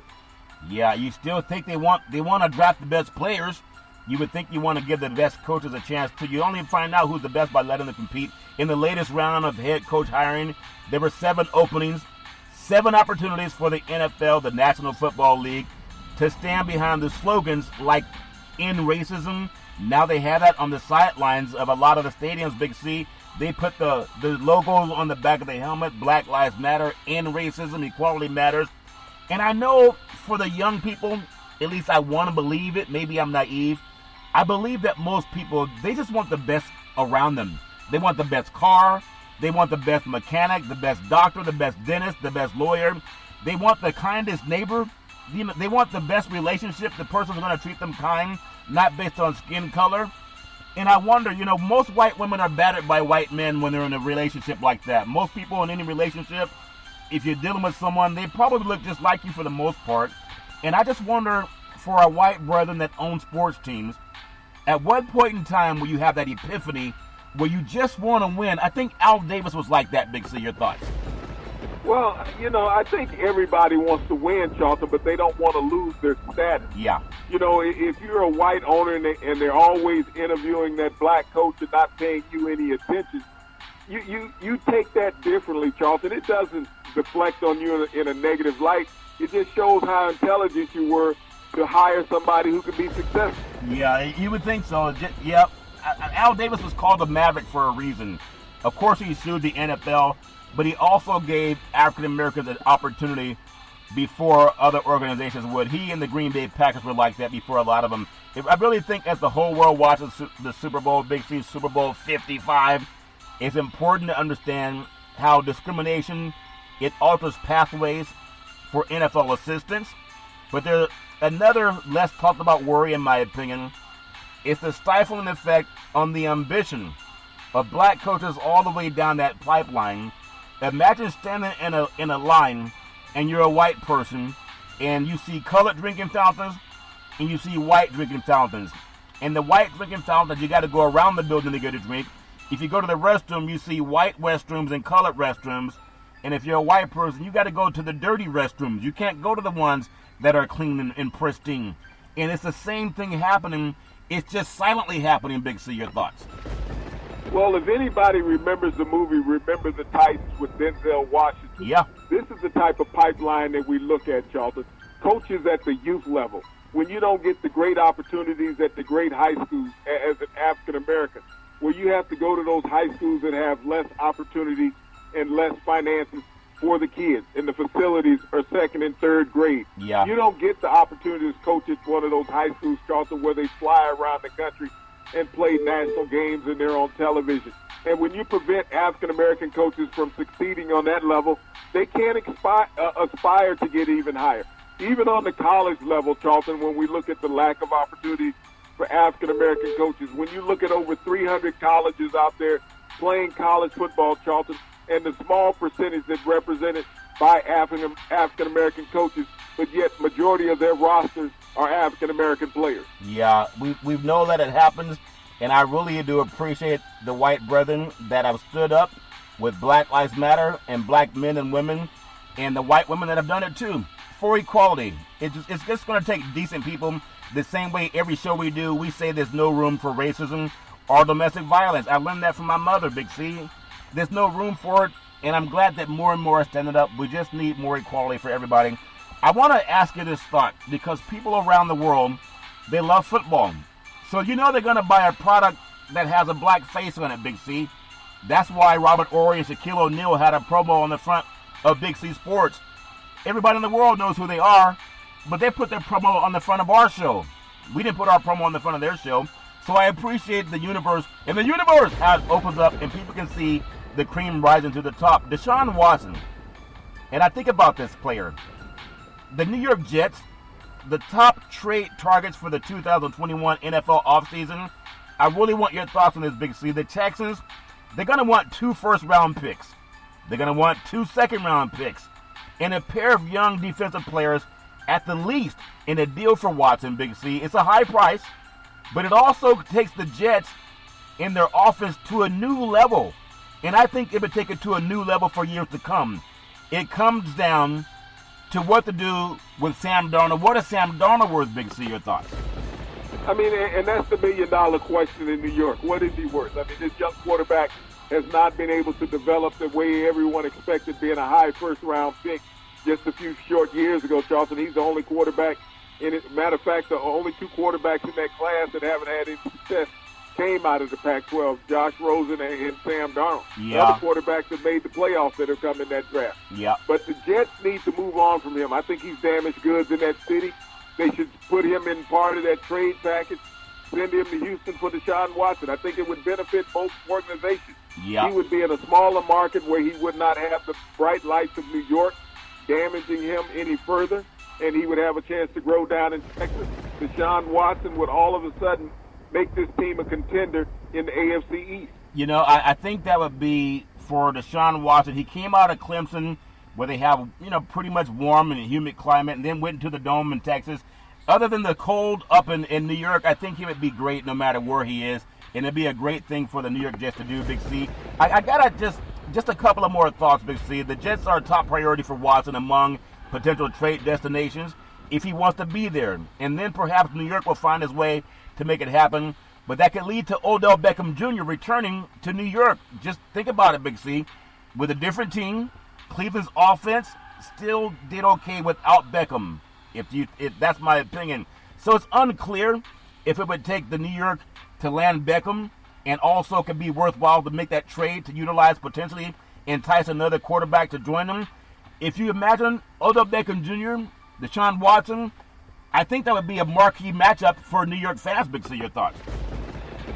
Yeah, you still think they want to draft the best players. You would think you want to give the best coaches a chance to. You only find out who's the best by letting them compete. In the latest round of head coach hiring, there were 7 openings, 7 opportunities for the NFL, the National Football League, to stand behind the slogans like "End Racism." Now they have that on the sidelines of a lot of the stadiums, Big C. They put the logos on the back of the helmet, Black Lives Matter, End Racism, Equality Matters. And I know for the young people, at least I want to believe it, maybe I'm naive, I believe that most people, they just want the best around them. They want the best car, they want the best mechanic, the best doctor, the best dentist, the best lawyer. They want the kindest neighbor. They want the best relationship, the person who's going to treat them kind, not based on skin color. And I wonder, most white women are battered by white men when they're in a relationship like that. Most people in any relationship, if you're dealing with someone, they probably look just like you for the most part. And I just wonder, for our white brethren that own sports teams, at what point in time will you have that epiphany where you just want to win? I think Al Davis was like that, Big C. Your thoughts? Well, I think everybody wants to win, Charlton, but they don't want to lose their status. Yeah. If you're a white owner and they're always interviewing that black coach and not paying you any attention, you take that differently, Charlton. It doesn't deflect on you in a negative light. It just shows how intelligent you were to hire somebody who could be successful. Yeah, you would think so. Yep. Al Davis was called a maverick for a reason. Of course, he sued the NFL, but he also gave African Americans an opportunity before other organizations would. He and the Green Bay Packers were like that before a lot of them. I really think as the whole world watches the Super Bowl, Big C, Super Bowl 55, it's important to understand how discrimination, it alters pathways for NFL assistants. But there's another less talked about worry, in my opinion. It's the stifling effect on the ambition of black coaches all the way down that pipeline. Imagine standing in a line and you're a white person and you see colored drinking fountains and you see white drinking fountains. And the white drinking fountains, you got to go around the building to get a drink. If you go to the restroom, you see white restrooms and colored restrooms. And if you're a white person, you got to go to the dirty restrooms. You can't go to the ones that are clean and pristine. And it's the same thing happening. It's just silently happening, Big C. Your thoughts? Well, if anybody remembers the movie Remember the Titans with Denzel Washington, Yeah. This is the type of pipeline that we look at, Charlton. Coaches at the youth level, when you don't get the great opportunities at the great high schools as an African American, where you have to go to those high schools that have less opportunity and less finances for the kids, and the facilities are second and third grade. Yeah. You don't get the opportunity to coach at one of those high schools, Charlton, where they fly around the country and play national games and they're on television. And when you prevent African-American coaches from succeeding on that level, they can't aspire to get even higher. Even on the college level, Charlton, when we look at the lack of opportunity for African-American coaches, when you look at over 300 colleges out there playing college football, Charlton, and the small percentage that's represented by African-American coaches, but yet majority of their rosters are African-American players. Yeah, we know that it happens, and I really do appreciate the white brethren that have stood up with Black Lives Matter and black men and women, and the white women that have done it too, for equality. It's just going to take decent people. The same way every show we do, we say there's no room for racism or domestic violence. I learned that from my mother, Big C. There's no room for it, and I'm glad that more and more are standing up. We just need more equality for everybody. I want to ask you this thought, because people around the world, they love football. So you know they're going to buy a product that has a black face on it, Big C. That's why Robert Ory and Shaquille O'Neal had a promo on the front of Big C Sports. Everybody in the world knows who they are, but they put their promo on the front of our show. We didn't put our promo on the front of their show. So I appreciate the universe. And the universe opens up and people can see the cream rising to the top. Deshaun Watson. And I think about this player. The New York Jets, the top trade targets for the 2021 NFL offseason. I really want your thoughts on this, Big C. The Texans, they're going to want 2 first-round picks. They're going to want 2 second-round picks. And a pair of young defensive players at the least in a deal for Watson, Big C. It's a high price, but it also takes the Jets in their offense to a new level. And I think it would take it to a new level for years to come. It comes down to what to do with Sam Darnold. What is Sam Darnold worth, Big C? Your thoughts? I mean, and that's the million-dollar question in New York. What is he worth? I mean, this young quarterback has not been able to develop the way everyone expected, being a high first-round pick just a few short years ago, Charlton. He's the only quarterback in it. Matter of fact, the only 2 quarterbacks in that class that haven't had any success came out of the Pac-12, Josh Rosen and Sam Darnold. Yeah. Other quarterbacks that made the playoffs that have come in that draft. Yeah. But the Jets need to move on from him. I think he's damaged goods in that city. They should put him in part of that trade package, send him to Houston for Deshaun Watson. I think it would benefit both organizations. Yeah. He would be in a smaller market where he would not have the bright lights of New York damaging him any further, and he would have a chance to grow down in Texas. Deshaun Watson would all of a sudden make this team a contender in the AFC East. You know, I think that would be for Deshaun Watson. He came out of Clemson where they have, pretty much warm and humid climate, and then went into the Dome in Texas. Other than the cold up in New York, I think he would be great no matter where he is, and it'd be a great thing for the New York Jets to do, Big C. I got to just a couple of more thoughts, Big C. The Jets are a top priority for Watson among potential trade destinations if he wants to be there. And then perhaps New York will find his way to make it happen. But that could lead to Odell Beckham Jr. returning to New York. Just think about it, Big C. With a different team, Cleveland's offense still did okay without Beckham, if that's my opinion. So it's unclear if it would take the New York to land Beckham, and also could be worthwhile to make that trade to utilize, potentially entice another quarterback to join them. If you imagine Odell Beckham Jr., Deshaun Watson, I think that would be a marquee matchup for New York fans. Big C, your thoughts?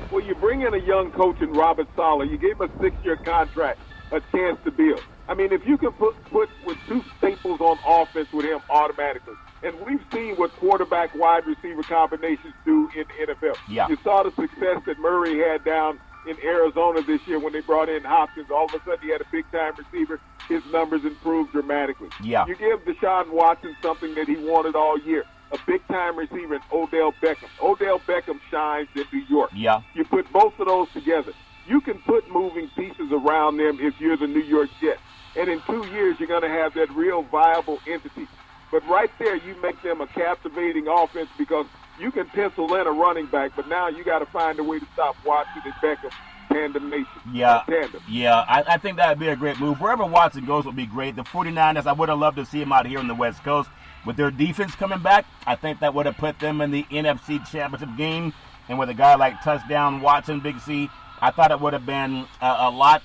Well, you bring in a young coach in Robert Saleh. You gave him a 6-year contract, a chance to build. I mean, if you can put with 2 staples on offense with him automatically, and we've seen what quarterback-wide receiver combinations do in the NFL. Yeah. You saw the success that Murray had down in Arizona this year when they brought in Hopkins. All of a sudden, he had a big-time receiver. His numbers improved dramatically. Yeah. You give Deshaun Watson something that he wanted all year, a big-time receiver in Odell Beckham. Odell Beckham shines in New York. Yeah. You put both of those together. You can put moving pieces around them if you're the New York Jets. And in 2 years, you're going to have that real viable entity. But right there, you make them a captivating offense because you can pencil in a running back, but now you got to find a way to stop Watson and Beckham tandem nation. Tandem. Yeah. I think that would be a great move. Wherever Watson goes would be great. The 49ers, I would have loved to see him out here on the West Coast. With their defense coming back, I think that would have put them in the NFC Championship game. And with a guy like Touchdown Watson, Big C, I thought it would have been a lot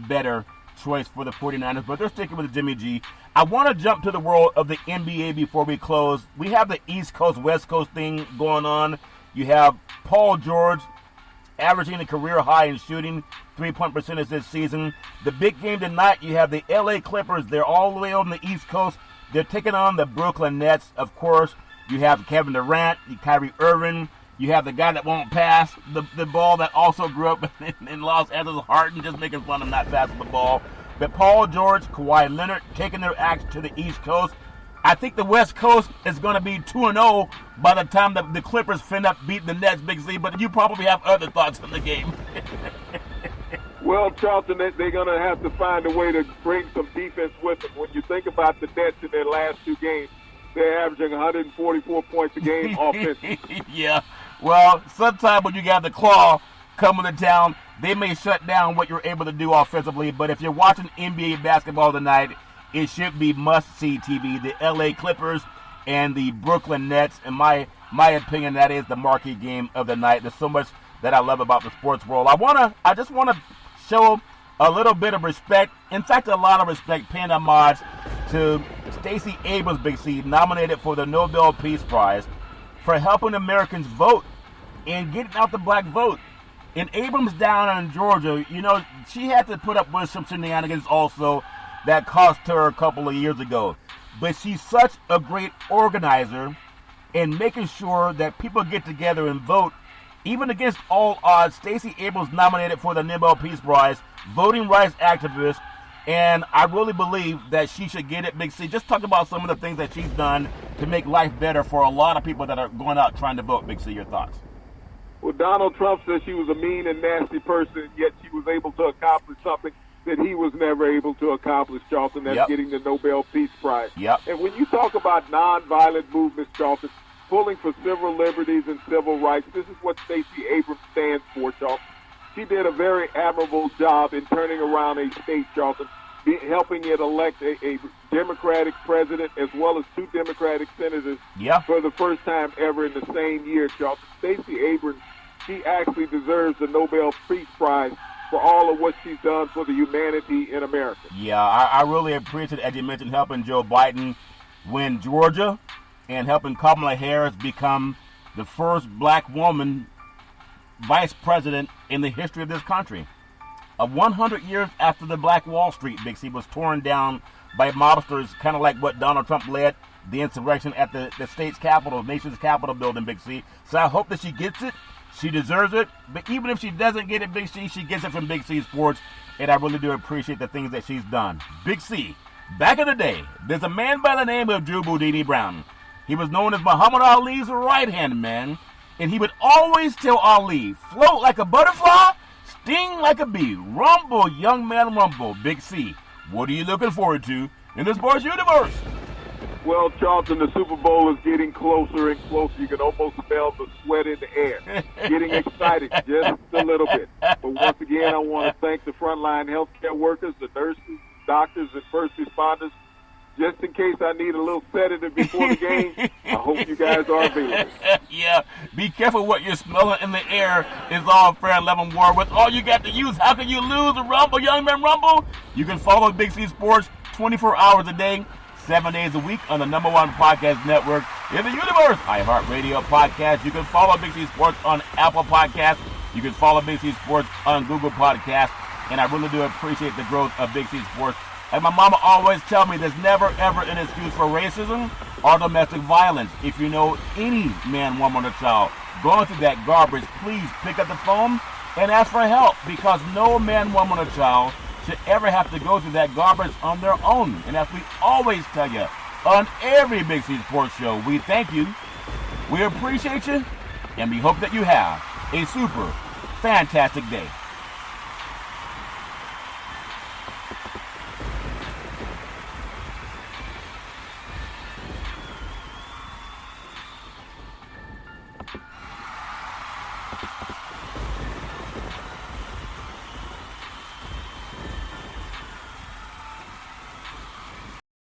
better choice for the 49ers, but they're sticking with Jimmy G. I want to jump to the world of the NBA before we close. We have the East Coast, West Coast thing going on. You have Paul George averaging a career high in shooting, 3-point percentage this season. The big game tonight, you have the LA Clippers. They're all the way on the East Coast. They're taking on the Brooklyn Nets. Of course, you have Kevin Durant, Kyrie Irving. You have the guy that won't pass the ball that also grew up in Los Angeles, Harden, just making fun of not passing the ball. But Paul George, Kawhi Leonard taking their acts to the East Coast. I think the West Coast is going to be 2-0 by the time the Clippers fin up beating the Nets, Big Z. But you probably have other thoughts on the game. Well, Charlton, they're going to have to find a way to bring some defense with them. When you think about the Nets in their last 2 games, they're averaging 144 points a game offensively. Yeah. Well, sometime when you got the claw coming to town, they may shut down what you're able to do offensively. But if you're watching NBA basketball tonight, it should be must-see TV. The LA Clippers and the Brooklyn Nets. And my my opinion, that is the marquee game of the night. There's so much that I love about the sports world. I just want to show a little bit of respect, in fact, a lot of respect, paying homage to Stacey Abrams, Big C, nominated for the Nobel Peace Prize for helping Americans vote and getting out the black vote. In Abrams down in Georgia, you know, she had to put up with some shenanigans also that cost her a couple of years ago. But she's such a great organizer in making sure that people get together and vote, even against all odds. Stacey Abrams nominated for the Nobel Peace Prize, voting rights activist, and I really believe that she should get it, Big C. Just talk about some of the things that she's done to make life better for a lot of people that are going out trying to vote, Big C. Your thoughts? Well, Donald Trump said she was a mean and nasty person, yet she was able to accomplish something that he was never able to accomplish, Charlton. That's getting the Nobel Peace Prize. And when you talk about nonviolent movements, Charlton, pulling for civil liberties and civil rights, this is what Stacey Abrams stands for, Charlton. She did a very admirable job in turning around a state, Charlton, helping it elect a Democratic president as well as 2 Democratic senators for the first time ever in the same year, Charlton. Stacey Abrams, she actually deserves the Nobel Peace Prize for all of what she's done for the humanity in America. Yeah, I really appreciate, as you mentioned, helping Joe Biden win Georgia and helping Kamala Harris become the first black woman vice president in the history of this country. 100 years after the Black Wall Street, Big C, was torn down by mobsters, kind of like what Donald Trump led the insurrection at the state's capital, nation's capital building, Big C. So I hope that she gets it. She deserves it. But even if she doesn't get it, Big C, she gets it from Big C Sports. And I really do appreciate the things that she's done. Big C, back in the day, there's a man by the name of Drew Boudini Brown. He was known as Muhammad Ali's right-hand man. And he would always tell Ali, float like a butterfly, sting like a bee. Rumble, young man, rumble. Big C, what are you looking forward to in the sports universe? Well, Charlton, the Super Bowl is getting closer and closer. You can almost smell the sweat in the air. Getting excited just a little bit. But once again, I want to thank the frontline healthcare workers, the nurses, doctors, and first responders. Just in case I need a little sedative before the game, I hope you guys are available. Yeah, be careful what you're smelling in the air is all fair, level war. With all you got to use, how can you lose a rumble, young man, rumble? You can follow Big C Sports 24 hours a day, 7 days a week on the #1 podcast network in the universe, iHeartRadio Podcast. You can follow Big C Sports on Apple Podcasts. You can follow Big C Sports on Google Podcasts. And I really do appreciate the growth of Big C Sports. Like my mama always tell me, there's never, ever an excuse for racism or domestic violence. If you know any man, woman, or child going through that garbage, please pick up the phone and ask for help, because no man, woman, or child should ever have to go through that garbage on their own. And as we always tell you on every Big C Sports show, we thank you, we appreciate you, and we hope that you have a super fantastic day.